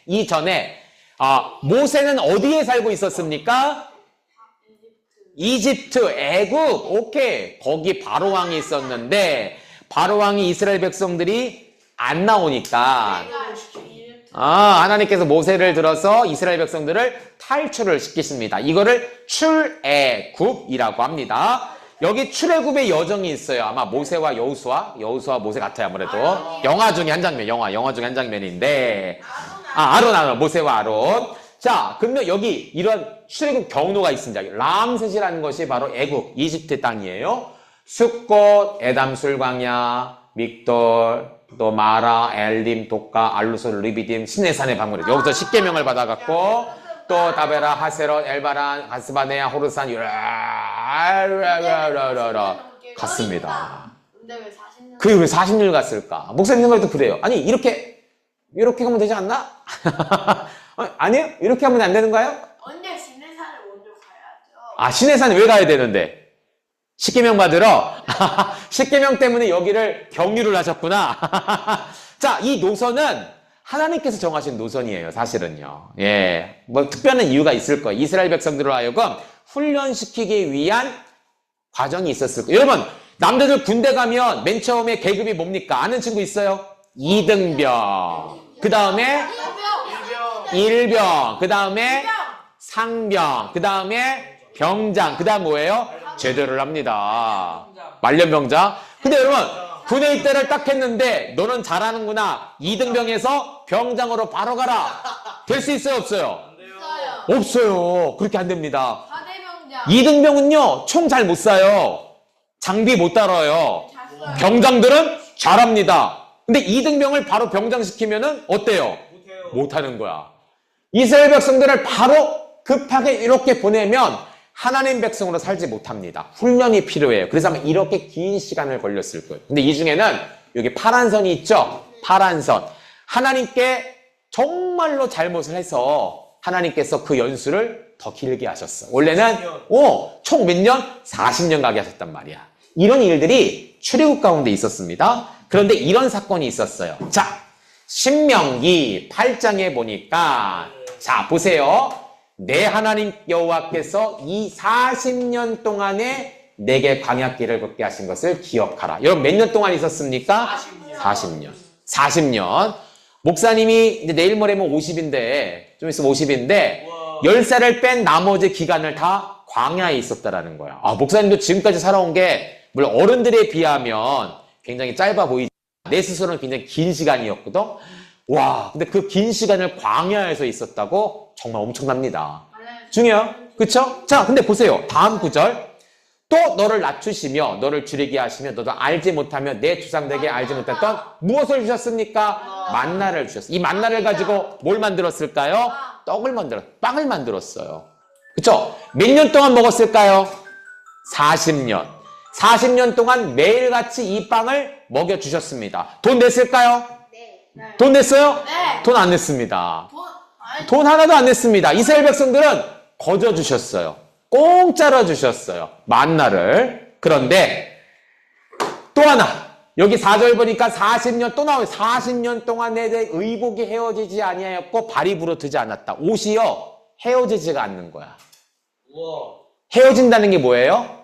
모세는 어디에 살고 있었습니까? 이집트, 애굽. 오케이. 거기 바로왕이 있었는데 바로왕이 이스라엘 백성들이 안 나오니까 하나님께서 모세를 들어서 이스라엘 백성들을 탈출을 시키십니다. 이거를 출애굽이라고 합니다. 여기 출애굽의 여정이 있어요. 아마 모세와 여호수아 모세 같아요. 아무래도 영화 중에 한 장면, 영화 중에 한 장면인데 아론, 모세와 아론. 자, 그러면 여기 이런 출애굽 경로가 있습니다. 람셋이라는 것이 바로 애굽, 이집트 땅이에요. 숫꽃, 에담 술광야, 믹돌, 또 마라, 엘림, 독가, 알루솔, 리비딤, 시내산의 방문이죠. 여기서 십계명을 받아갖고 또 다베라, 하세롯, 엘바란, 가스바네아, 호르산, 갔습니다. 근데 왜 40년? 그게 왜 40년 갔을까? 목사님 생각에도 그래요. 아니 이렇게 가면 되지 않나? 아니요? 이렇게 하면 안 되는가요? 언제 시내산을 먼저 가야죠. 시내산 왜 가야 되는데? 십계명 받으러? 십계명 때문에 여기를 경유를 하셨구나. 자, 이 노선은 하나님께서 정하신 노선이에요, 사실은요. 예. 뭐 특별한 이유가 있을 거예요. 이스라엘 백성들을 하여금 훈련시키기 위한 과정이 있었을 거예요. 여러분, 남자들 군대 가면 맨 처음에 계급이 뭡니까? 아는 친구 있어요? 2등병. 그 다음에 1병. 그 다음에 상병. 그 다음에 병장. 그 다음 뭐예요? 제대를 합니다. 말년병장. 근데 여러분, 군에 입대를 딱 했는데 너는 잘하는구나. 2등병에서 병장으로 바로 가라. 될 수 있어요, 없어요? 없어요. 그렇게 안 됩니다. 4대병장. 2등병은요, 총 잘 못 쏴요. 장비 못 달아요. 병장들은 잘합니다. 근데 2등병을 바로 병장시키면은 어때요? 못하는 거야. 이스라엘 백성들을 바로 급하게 이렇게 보내면 하나님 백성으로 살지 못합니다. 훈련이 필요해요. 그래서 아마 이렇게 긴 시간을 걸렸을 거예요. 근데 이 중에는 여기 파란 선이 있죠? 파란 선. 하나님께 정말로 잘못을 해서 하나님께서 그 연수를 더 길게 하셨어. 원래는 총 몇 년? 40년 가게 하셨단 말이야. 이런 일들이 출애굽 가운데 있었습니다. 그런데 이런 사건이 있었어요. 자, 신명기 8장에 보니까 자, 보세요. 내 하나님 여호와께서 이 40년 동안에 내게 광야길을 걷게 하신 것을 기억하라. 여러분 몇 년 동안 있었습니까? 40년. 40년. 목사님이 이제 내일 모레면 50인데 좀 있으면 50인데 10살을 뺀 나머지 기간을 다 광야에 있었다라는 거야. 목사님도 지금까지 살아온 게 물론 어른들에 비하면 굉장히 짧아 보이지만 내 스스로는 굉장히 긴 시간이었거든. 와, 근데 그 긴 시간을 광야에서 있었다고? 정말 엄청납니다. 중요해요. 그쵸? 자, 근데 보세요. 다음 구절. 또 너를 낮추시며 너를 줄이게 하시며 너도 알지 못하며 내 조상들에게 알지 못했던 무엇을 주셨습니까? 만나를 주셨어요. 이 만나를 가지고 뭘 만들었을까요? 빵을 만들었어요. 그쵸? 몇 년 동안 먹었을까요? 40년. 40년 동안 매일같이 이 빵을 먹여주셨습니다. 돈 냈을까요? 네. 돈 냈어요? 네. 돈 안 냈습니다. 돈 하나도 안 냈습니다. 이스라엘 백성들은 거저 주셨어요. 공짜로 주셨어요. 만나를. 그런데 또 하나. 여기 4절 보니까 40년 또 나와요. 40년 동안 내 의복이 헤어지지 아니하였고 발이 부러뜨지 않았다. 옷이요. 헤어지지가 않는 거야. 헤어진다는 게 뭐예요?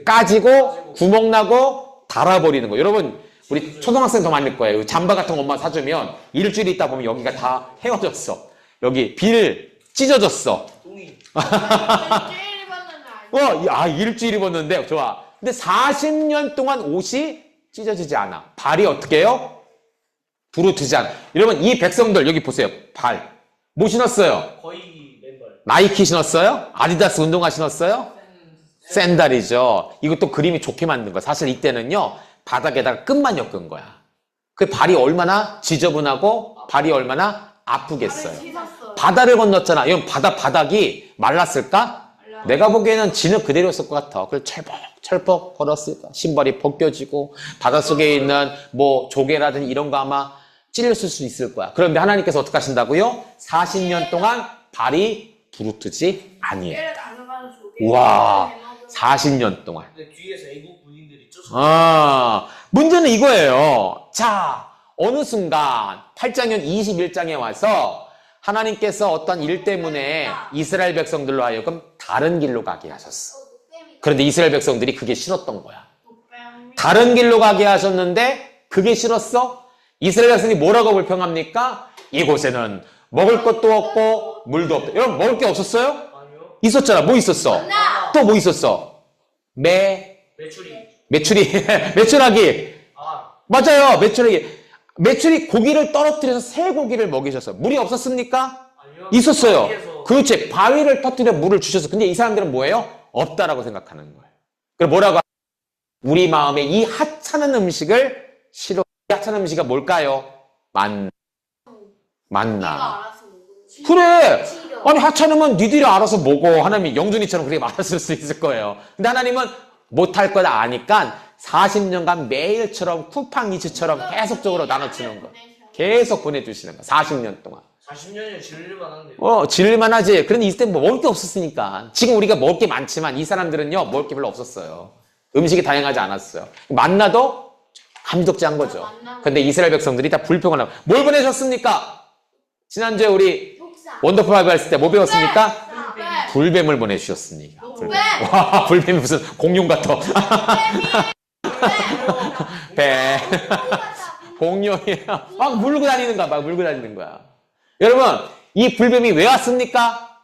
까지고 구멍나고 달아버리는 거. 여러분 우리 초등학생 더 많을 거예요. 잠바 같은 거 엄마 사주면 일주일 있다 보면 여기가 다 헤어졌어. 여기 빌 찢어졌어. 일주일 입었는데 좋아. 근데 40년 동안 옷이 찢어지지 않아. 발이 어떻게 해요? 부르트지 않아. 여러분 이 백성들 여기 보세요. 발. 뭐 신었어요? 거의 맨발. 나이키 신었어요? 아디다스 운동화 신었어요? 샌달이죠. 이것도 그림이 좋게 만든 거야. 사실 이때는요, 바닥에다가 끝만 엮은 거야. 그 발이 얼마나 지저분하고 발이 얼마나 아프겠어요. 씻었어. 바다를 건넜잖아. 이건 바닥이 말랐을까? 내가 보기에는 진흙 그대로였을 것 같아. 그래서 철퍽 걸었을까? 신발이 벗겨지고 바닷속에 있는 뭐 조개라든지 이런 거 아마 찔렸을 수 있을 거야. 그런데 하나님께서 어떻게 하신다고요? 40년 동안 발이 부르트지 아니에요. 얘를 가져가서 조개. 와, 40년 동안. 근데 뒤에서 애국 군인들이 쫓아. 문제는 이거예요. 자, 어느 순간 8장년 21장에 와서 하나님께서 어떤 일 때문에 이스라엘 백성들로 하여금 다른 길로 가게 하셨어. 그런데 이스라엘 백성들이 그게 싫었던 거야. 다른 길로 가게 하셨는데 그게 싫었어? 이스라엘 백성이 뭐라고 불평합니까? 이곳에는 먹을 것도 없고 물도 없다. 여러분 먹을 게 없었어요? 아니요. 있었잖아. 뭐 있었어? 또 뭐 있었어? 매출이. 매출하기. 아, 맞아요. 매출이 고기를 떨어뜨려서 새 고기를 먹이셨어. 물이 없었습니까? 아니요. 있었어요. 바위에서. 그렇지. 바위를 터뜨려 물을 주셨어. 근데 이 사람들은 뭐예요? 없다라고 생각하는 거예요. 그럼 뭐라고? 우리 마음에 이 하찮은 음식을 싫어. 이 하찮은 음식이 뭘까요? 만나. 알아서 먹어. 그래. 아니 하찮으면 니들이 알아서 먹어. 하나님이 영준이처럼 그렇게 말했을 수 있을 거예요. 근데 하나님은 못할 거다 아니까 40년간 매일처럼 쿠팡이츠처럼 계속적으로 나눠주는 거예요. 계속 보내주시는 거예요. 40년 동안. 40년이면 질릴만 한데요. 지를만 하지. 그런데 이때 뭐 먹을 게 없었으니까. 지금 우리가 먹을 게 많지만 이 사람들은요, 먹을 게 별로 없었어요. 음식이 다양하지 않았어요. 만나도 감독지한 거죠. 근데 이스라엘 백성들이 다 불평을 하고. 뭘 보내셨습니까? 지난주에 우리 원더풀 바이블 했을 때 뭐 배웠습니까? 불뱀을 보내주셨습니다. 불뱀. 와, 불뱀이 무슨 공룡 같아. 배. 공룡이야. 막 물고 다니는 거야. 여러분, 이 불뱀이 왜 왔습니까?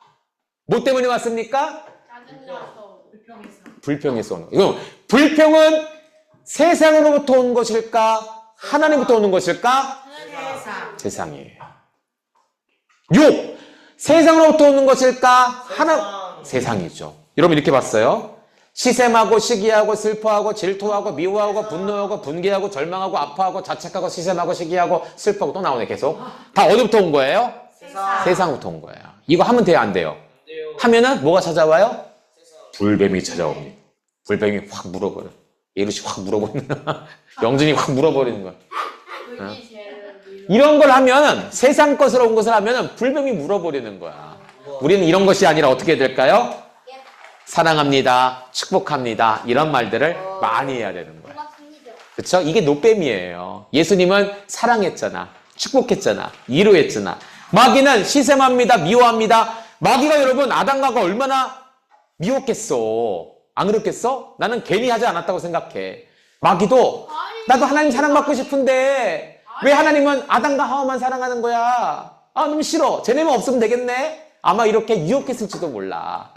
뭐 때문에 왔습니까? 불평에서 오는 거예요. 이건 불평은 세상으로부터 온 것일까? 하나님부터 오는 것일까? 세상이에요. 6. 세상으로부터 오는 것일까? 세상이죠. 여러분 이렇게 봤어요. 시샘하고 시기하고 슬퍼하고 질투하고 미워하고 분노하고 분개하고 절망하고 아파하고 자책하고 시샘하고 시기하고 슬퍼하고 또 나오네 계속. 다 어디부터 온 거예요? 세상부터 온 거예요. 이거 하면 돼요 안 돼요? 하면은 뭐가 찾아와요? 불뱀이 찾아옵니다. 불뱀이 확 물어버려. 예루씨 확 물어버리는 영준이 확 물어버리는 거야. 이런 걸 하면 세상 것으로 온 것을 하면 불뱀이 물어버리는 거야. 우리는 이런 것이 아니라 어떻게 해야 될까요? 사랑합니다. 축복합니다. 이런 말들을 많이 해야 되는 거예요. 그렇죠? 이게 노뱀이에요. 예수님은 사랑했잖아. 축복했잖아. 위로했잖아. 마귀는 시샘합니다. 미워합니다. 마귀가 여러분 아담과가 얼마나 미웠겠어. 안 그렇겠어? 나는 괜히 하지 않았다고 생각해. 마귀도 나도 하나님 사랑받고 싶은데 왜 하나님은 아담과 하와만 사랑하는 거야? 아 너무 싫어. 쟤네만 없으면 되겠네? 아마 이렇게 유혹했을지도 몰라.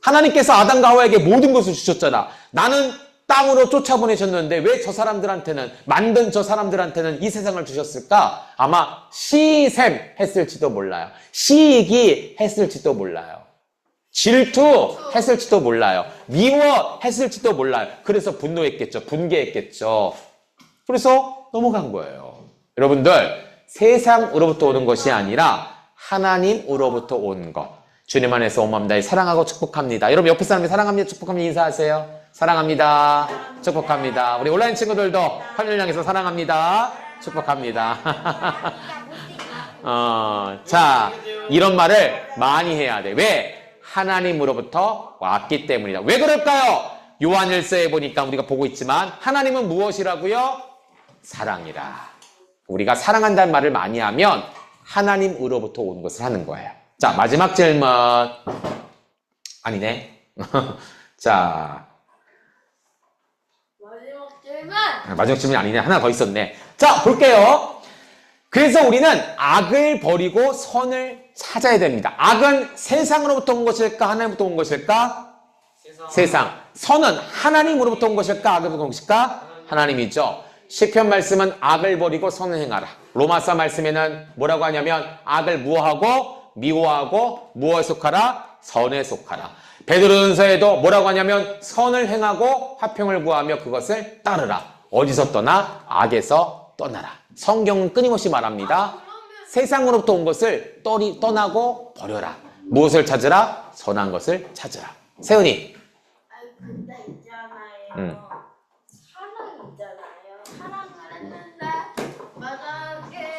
하나님께서 아담과 하와에게 모든 것을 주셨잖아. 나는 땅으로 쫓아보내셨는데 왜 저 사람들한테는 만든 저 사람들한테는 이 세상을 주셨을까? 아마 시샘했을지도 몰라요. 시기 했을지도 몰라요. 질투했을지도 몰라요. 미워했을지도 몰라요. 그래서 분노했겠죠. 분개했겠죠. 그래서 넘어간 거예요. 여러분들 세상으로부터 오는 것이 아니라 하나님으로부터 온 것. 주님 안에서 온 마음 다해 사랑하고 축복합니다. 여러분 옆에 사람이 사랑합니다. 축복합니다. 인사하세요. 사랑합니다. 축복합니다. 우리 온라인 친구들도 화면을 향해서 사랑합니다. 축복합니다. 자, 이런 말을 많이 해야 돼. 왜? 하나님으로부터 왔기 때문이다. 왜 그럴까요? 요한일서에 보니까 우리가 보고 있지만 하나님은 무엇이라고요? 사랑이라. 우리가 사랑한다는 말을 많이 하면 하나님으로부터 온 것을 하는 거예요. 자, 마지막 질문. 아니네. 자, 마지막 질문이 아니네. 하나 더 있었네. 자, 볼게요. 그래서 우리는 악을 버리고 선을 찾아야 됩니다. 악은 세상으로부터 온 것일까? 하나님부터 온 것일까? 세상. 선은 하나님으로부터 온 것일까? 악으로부터 온 것일까? 하나님이죠. 시편 말씀은 악을 버리고 선을 행하라. 로마서 말씀에는 뭐라고 하냐면 악을 무어하고 미워하고 무엇에 속하라? 선에 속하라. 베드로전서에도 뭐라고 하냐면 선을 행하고 화평을 구하며 그것을 따르라. 어디서 떠나? 악에서 떠나라. 성경은 끊임없이 말합니다. 세상으로부터 온 것을 떠나고 버려라. 무엇을 찾으라? 선한 것을 찾으라. 세훈이. 근데 있잖아요. 응. 사랑 있잖아요. 사랑을 했는데 만약에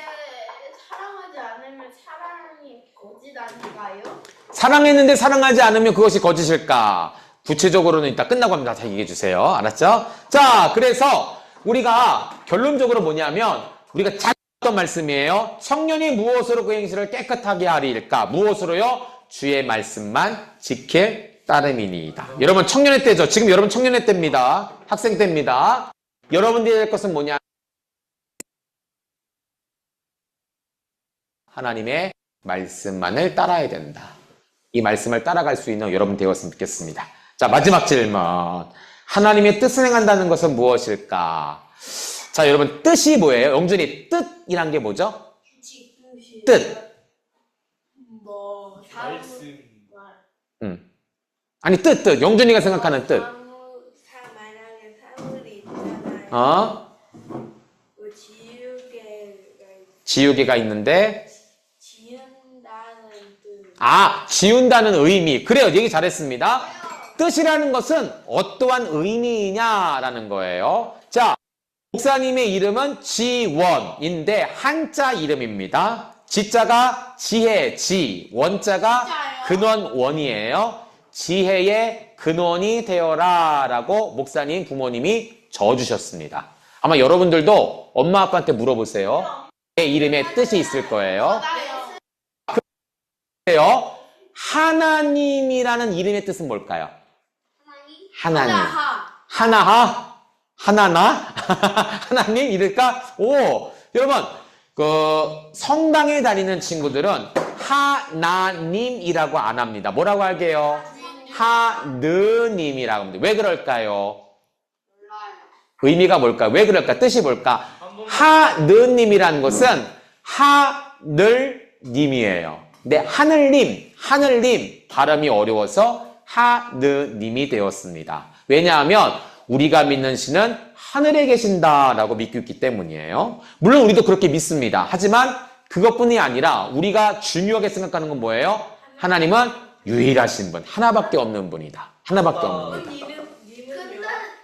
사랑하지 않으면 사랑이 거짓 아닌가요? 사랑했는데 사랑하지 않으면 그것이 거짓일까? 구체적으로는 이따 끝나고 합니다. 다 얘기해 주세요. 알았죠? 자, 그래서 우리가 결론적으로 뭐냐면 우리가 잘 어떤 말씀이에요? 청년이 무엇으로 그 행실을 깨끗하게 하리일까? 무엇으로요? 주의 말씀만 지킬 따름이니이다. 여러분 청년의 때죠. 지금 여러분 청년의 때입니다. 학생 때입니다. 여러분들이 될 것은 뭐냐? 하나님의 말씀만을 따라야 된다. 이 말씀을 따라갈 수 있는 여러분 되었으면 좋겠습니다. 자, 마지막 질문. 하나님의 뜻을 행한다는 것은 무엇일까? 자, 여러분 뜻이 뭐예요? 영준이 뜻이란 게 뭐죠? 뜻. 뭐 말씀. 아니 뜻. 영준이가 생각하는 뜻. 만약에 사물이 있잖아요. 어? 지우개가 지우개가 있는데 지운다는 뜻. 지운다는 의미. 그래요. 얘기 잘했습니다. 뜻이라는 것은 어떠한 의미이냐라는 거예요. 자, 목사님의 이름은 지원인데 한자 이름입니다. 지자가 지혜, 원자가 근원, 원이에요. 지혜의 근원이 되어라 라고 목사님, 부모님이 적어주셨습니다. 아마 여러분들도 엄마, 아빠한테 물어보세요. 내 이름에 뜻이 있을 거예요. 그래요. 하나님이라는 이름의 뜻은 뭘까요? 하나님. 하나하? 하나나? 하나님 이럴까? 오, 여러분, 성당에 다니는 친구들은 하나님이라고 안 합니다. 뭐라고 할게요? 하느님이라고 합니다. 왜 그럴까요? 의미가 뭘까? 왜 그럴까? 뜻이 뭘까? 하느님이라는 것은 하늘님이에요. 근데 하늘님 발음이 어려워서 하느님이 되었습니다. 왜냐하면 우리가 믿는 신은 하늘에 계신다라고 믿고 있기 때문이에요. 물론 우리도 그렇게 믿습니다. 하지만 그것뿐이 아니라 우리가 중요하게 생각하는 건 뭐예요? 하나님은 유일하신 분, 하나밖에 없는 분이다. 하나밖에 없는 분이다. 근데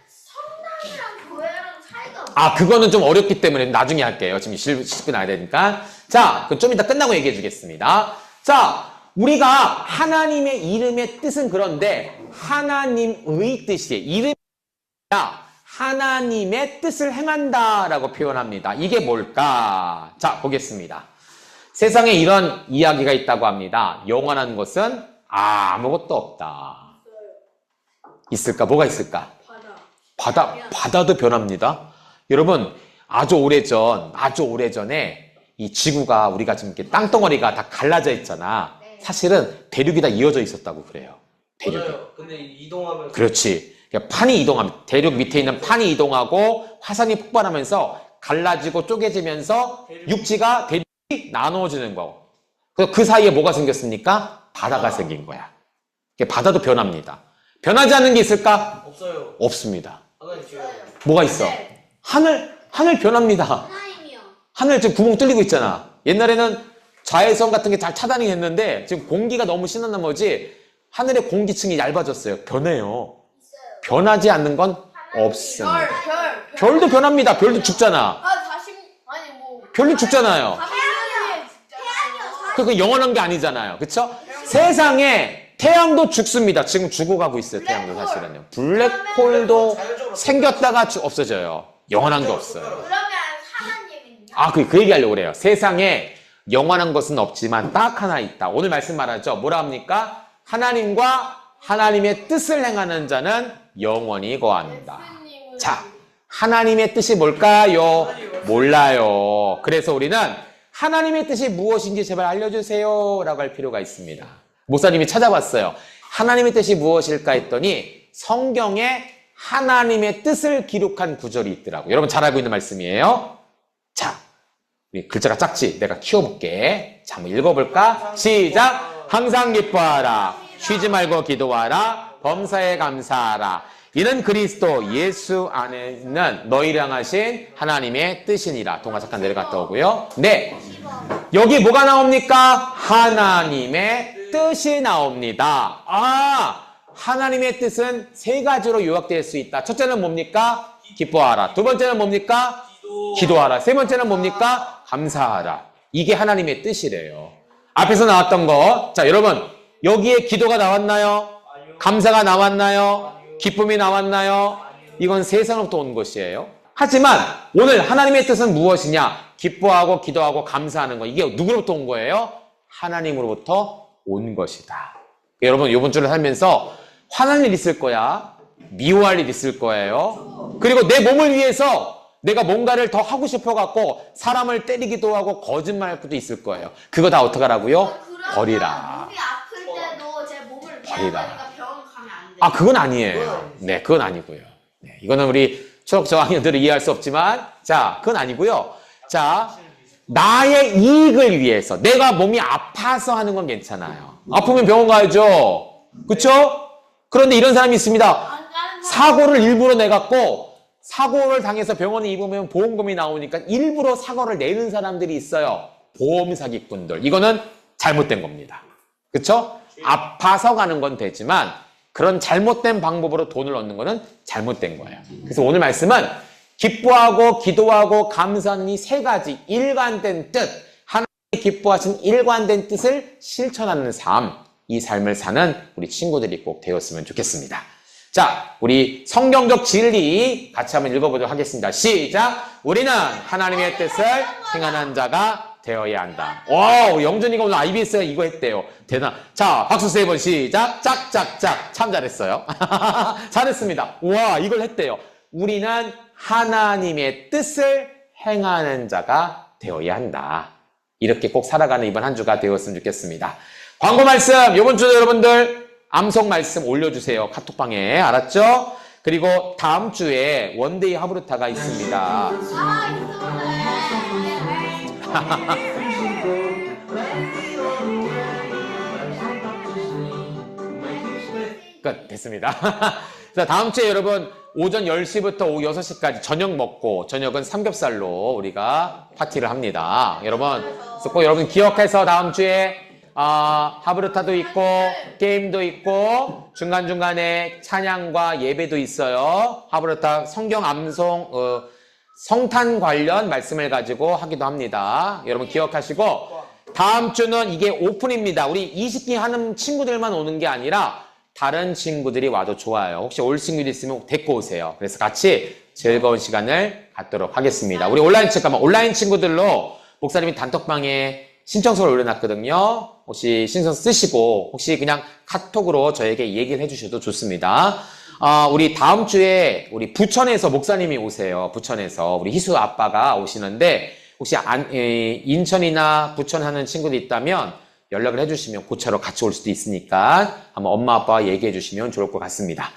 성당이랑 교회랑 차이가 그거는 좀 어렵기 때문에 나중에 할게요. 지금 10분 나야 되니까. 자, 그럼 좀 이따 끝나고 얘기해 주겠습니다. 자, 우리가 하나님의 이름의 뜻은 그런데 하나님의 뜻이에요. 이름이 하나님의 뜻을 행한다라고 표현합니다. 이게 뭘까? 자, 보겠습니다. 세상에 이런 이야기가 있다고 합니다. 영원한 것은 아무것도 없다. 있을까? 뭐가 있을까? 바다도 변합니다. 여러분, 아주 오래전에 이 지구가 우리가 지금 이렇게 땅덩어리가 다 갈라져 있잖아. 사실은 대륙이 다 이어져 있었다고 그래요. 대륙이. 맞아요. 근데 이동하면서. 그렇지. 그러니까 판이 이동하면 대륙 밑에 있는 판이 이동하고 화산이 폭발하면서 갈라지고 쪼개지면서 육지가 대륙이 나누어지는 거고. 그래서 그 사이에 뭐가 생겼습니까? 바다가 생긴 거야. 바다도 변합니다. 변하지 않는 게 있을까? 없어요. 없습니다. 하나님 줘요. 뭐가 있어? 하늘 변합니다. 하나님이요. 하늘 지금 구멍 뚫리고 있잖아. 옛날에는 자외선 같은 게 잘 차단이 됐는데 지금 공기가 너무 심한 나머지 하늘의 공기층이 얇아졌어요. 변해요. 변하지 않는 건 없습니다. 별도 변합니다. 별도 죽잖아. 별도 죽잖아요. 그거 영원한 게 아니잖아요. 그쵸? 세상에 태양도 죽습니다. 지금 죽어가고 있어요. 태양도 사실은요. 블랙홀도 생겼다가 없어져요. 영원한 게 없어요. 그러면 하나님은요? 그 얘기 하려고 그래요. 세상에 영원한 것은 없지만 딱 하나 있다. 오늘 말씀 말하죠. 뭐라 합니까? 하나님과 하나님의 뜻을 행하는 자는 영원히 거한다. 자, 하나님의 뜻이 뭘까요? 몰라요. 그래서 우리는 하나님의 뜻이 무엇인지 제발 알려주세요 라고 할 필요가 있습니다. 목사님이 찾아봤어요. 하나님의 뜻이 무엇일까 했더니 성경에 하나님의 뜻을 기록한 구절이 있더라고요. 여러분 잘 알고 있는 말씀이에요. 자, 우리 글자가 작지? 내가 키워볼게. 자, 한번 읽어볼까? 시작! 항상 기뻐하라. 쉬지 말고 기도하라. 범사에 감사하라. 이는 그리스도 예수 안에 있는 너희를 향하신 하나님의 뜻이니라. 동화 잠깐 내려갔다 오고요. 네. 여기 뭐가 나옵니까? 하나님의 뜻이 나옵니다. 하나님의 뜻은 세 가지로 요약될 수 있다. 첫째는 뭡니까? 기뻐하라. 두 번째는 뭡니까? 기도하라. 세 번째는 뭡니까? 감사하라. 이게 하나님의 뜻이래요. 앞에서 나왔던 거. 자, 여러분, 여기에 기도가 나왔나요? 감사가 나왔나요? 기쁨이 나왔나요? 이건 세상으로부터 온 것이에요. 하지만 오늘 하나님의 뜻은 무엇이냐? 기뻐하고 기도하고 감사하는 거. 이게 누구로부터 온 거예요? 하나님으로부터 온 것이다. 여러분, 이번 주를 살면서 화날 일 있을 거야. 미워할 일 있을 거예요. 그리고 내 몸을 위해서 내가 뭔가를 더 하고 싶어갖고 사람을 때리기도 하고 거짓말할 것도 있을 거예요. 그거 다 어떻게 하라고요? 버리라. 몸이 아플 때도 제 몸을 버리라. 미안하니까 병원 가면 안 돼요. 그건 아니에요. 네, 그건 아니고요. 네, 이거는 우리 초록 저학년들은 이해할 수 없지만, 자, 그건 아니고요. 자, 나의 이익을 위해서 내가 몸이 아파서 하는 건 괜찮아요. 아프면 병원 가야죠. 그쵸? 그런데 이런 사람이 있습니다. 사고를 일부러 내갖고 사고를 당해서 병원에 입으면 보험금이 나오니까 일부러 사고를 내는 사람들이 있어요. 보험 사기꾼들. 이거는 잘못된 겁니다. 그쵸? 아파서 가는 건 되지만 그런 잘못된 방법으로 돈을 얻는 거는 잘못된 거예요. 그래서 오늘 말씀은 기뻐하고 기도하고 감사하는 이 세 가지 일관된 뜻, 하나님이 기뻐하신 일관된 뜻을 실천하는 삶, 이 삶을 사는 우리 친구들이 꼭 되었으면 좋겠습니다. 자, 우리 성경적 진리 같이 한번 읽어보도록 하겠습니다. 시작! 우리는 하나님의 뜻을 행하는 자가 되어야 한다. 오, 영준이가 오늘 IBS 이거 했대요. 대단. 자, 박수 세 번 시작. 짝짝짝. 참 잘했어요. 잘했습니다. 우와, 이걸 했대요. 우리는 하나님의 뜻을 행하는 자가 되어야 한다. 이렇게 꼭 살아가는 이번 한 주가 되었으면 좋겠습니다. 광고 말씀, 이번 주도 여러분들 암송 말씀 올려주세요. 카톡방에. 알았죠? 그리고 다음 주에 원데이 하브르타가 있습니다. 끝. 됐습니다. 자, 다음 주에 여러분 오전 10시부터 오후 6시까지 저녁 먹고 저녁은 삼겹살로 우리가 파티를 합니다. 여러분, 그래서 꼭 여러분 기억해서 다음 주에 하브르타도 있고 게임도 있고 중간중간에 찬양과 예배도 있어요. 하브르타 성경 암송 성탄 관련 말씀을 가지고 하기도 합니다. 여러분 기억하시고 다음 주는 이게 오픈입니다. 우리 20기 하는 친구들만 오는 게 아니라 다른 친구들이 와도 좋아요. 혹시 올 친구들 있으면 데리고 오세요. 그래서 같이 즐거운 시간을 갖도록 하겠습니다. 우리 온라인 친구들로 목사님이 단톡방에 신청서를 올려놨거든요. 혹시 신청서 쓰시고 혹시 그냥 카톡으로 저에게 얘기를 해주셔도 좋습니다. 우리 다음 주에 우리 부천에서 목사님이 오세요. 부천에서 우리 희수 아빠가 오시는데 혹시 인천이나 부천 하는 친구들 있다면 연락을 해주시면 고차로 같이 올 수도 있으니까 한번 엄마 아빠와 얘기해 주시면 좋을 것 같습니다.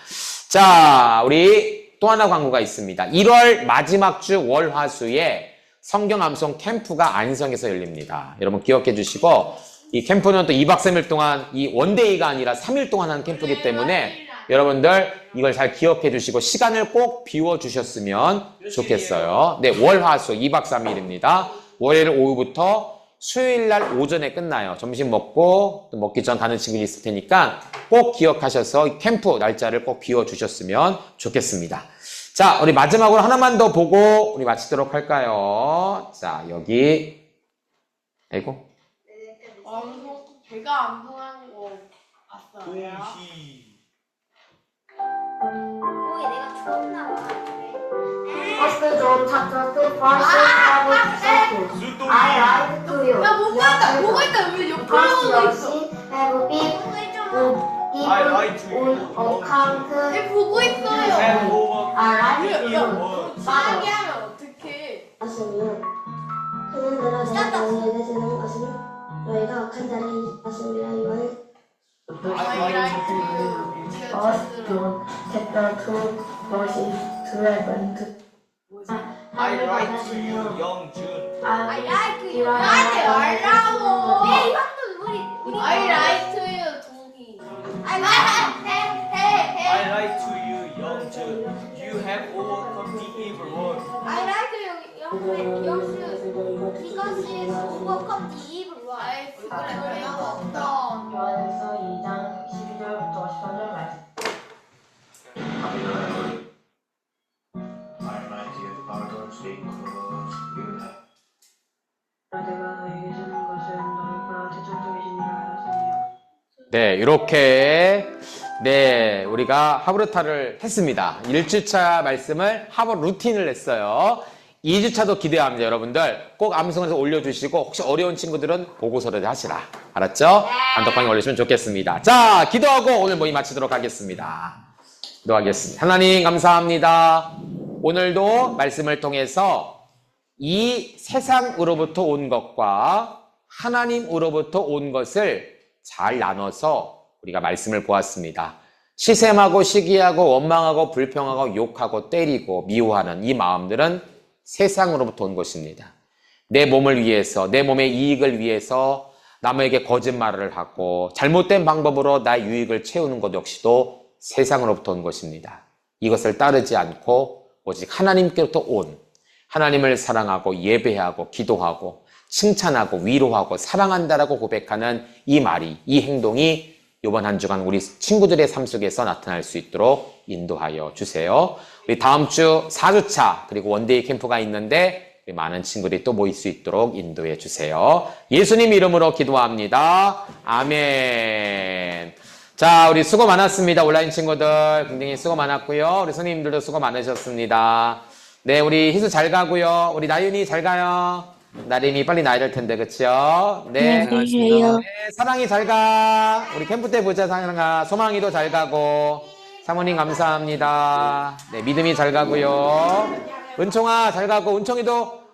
자, 우리 또 하나 광고가 있습니다. 1월 마지막 주 월화수에 성경 암송 캠프가 안성에서 열립니다. 여러분 기억해 주시고 이 캠프는 또 2박 3일 동안 이 원데이가 아니라 3일 동안 하는 캠프이기 때문에 여러분들 이걸 잘 기억해 주시고 시간을 꼭 비워 주셨으면 좋겠어요. 네, 월화수 2박 3일입니다. 월요일 오후부터 수요일 날 오전에 끝나요. 점심 먹고 또 먹기 전 가는 친구들이 있을 테니까 꼭 기억하셔서 캠프 날짜를 꼭 비워 주셨으면 좋겠습니다. 자, 우리 마지막으로 하나만 더 보고 우리 마치도록 할까요? 자, 여기 아이고 제가 암송한 거 봤어요. 동희. 내가 추웠나 봐. After the tattoo have 수동. I write to you. 야, 뭐가 있다, 뭐가 있다, 왜 옆으로 Because 하고 your 있어? sheep have been I write to given you. on account. 왜 보고 있어요? And over. I write to 야, you. 빠르게 하면 어떡해? 하시면 그는 내가 너희에게 주는 것은 너희가 악한 자를 받습니다. 이와는 chapter 2 verses 12 to I write to you, 영준. I like you. 나한테 말라고. 내 이것도 우리 I like you, 동희. 요한일서 2장 12절부터 13절 말씀. 내가 너에게 주는 것은 너희 보라 대천적이 신이라 하였으며. 네, 이렇게 네, 우리가 하브루타를 했습니다. 1주차 말씀을 하브 루틴을 했어요. 2주차도 기대합니다, 여러분들. 꼭 암송해서 올려주시고 혹시 어려운 친구들은 보고서를 하시라. 알았죠? 단톡방에 올리시면 좋겠습니다. 자, 기도하고 오늘 모임 마치도록 하겠습니다. 기도하겠습니다. 하나님 감사합니다. 오늘도 말씀을 통해서 이 세상으로부터 온 것과 하나님으로부터 온 것을 잘 나눠서 우리가 말씀을 보았습니다. 시샘하고 시기하고 원망하고 불평하고 욕하고 때리고 미워하는 이 마음들은 세상으로부터 온 것입니다. 내 몸을 위해서, 내 몸의 이익을 위해서 남에게 거짓말을 하고 잘못된 방법으로 나의 유익을 채우는 것 역시도 세상으로부터 온 것입니다. 이것을 따르지 않고 오직 하나님께로부터 온, 하나님을 사랑하고 예배하고 기도하고 칭찬하고 위로하고 사랑한다라고 고백하는 이 말이, 이 행동이 이번 한 주간 우리 친구들의 삶 속에서 나타날 수 있도록 인도하여 주세요. 우리 다음 주 4주차 그리고 원데이 캠프가 있는데 우리 많은 친구들이 또 모일 수 있도록 인도해 주세요. 예수님 이름으로 기도합니다. 아멘. 자, 우리 수고 많았습니다. 온라인 친구들 굉장히 수고 많았고요. 우리 선생님들도 수고 많으셨습니다. 네, 우리 희수 잘 가고요. 우리 나윤이 잘 가요. 나린이 빨리 나야 될 텐데, 그쵸? 네. 네, 사랑이 잘 가. 우리 캠프 때 보자, 사랑아. 소망이도 잘 가고. 사모님 감사합니다. 네, 믿음이 잘 가고요. 은총아 잘 가고, 은총이도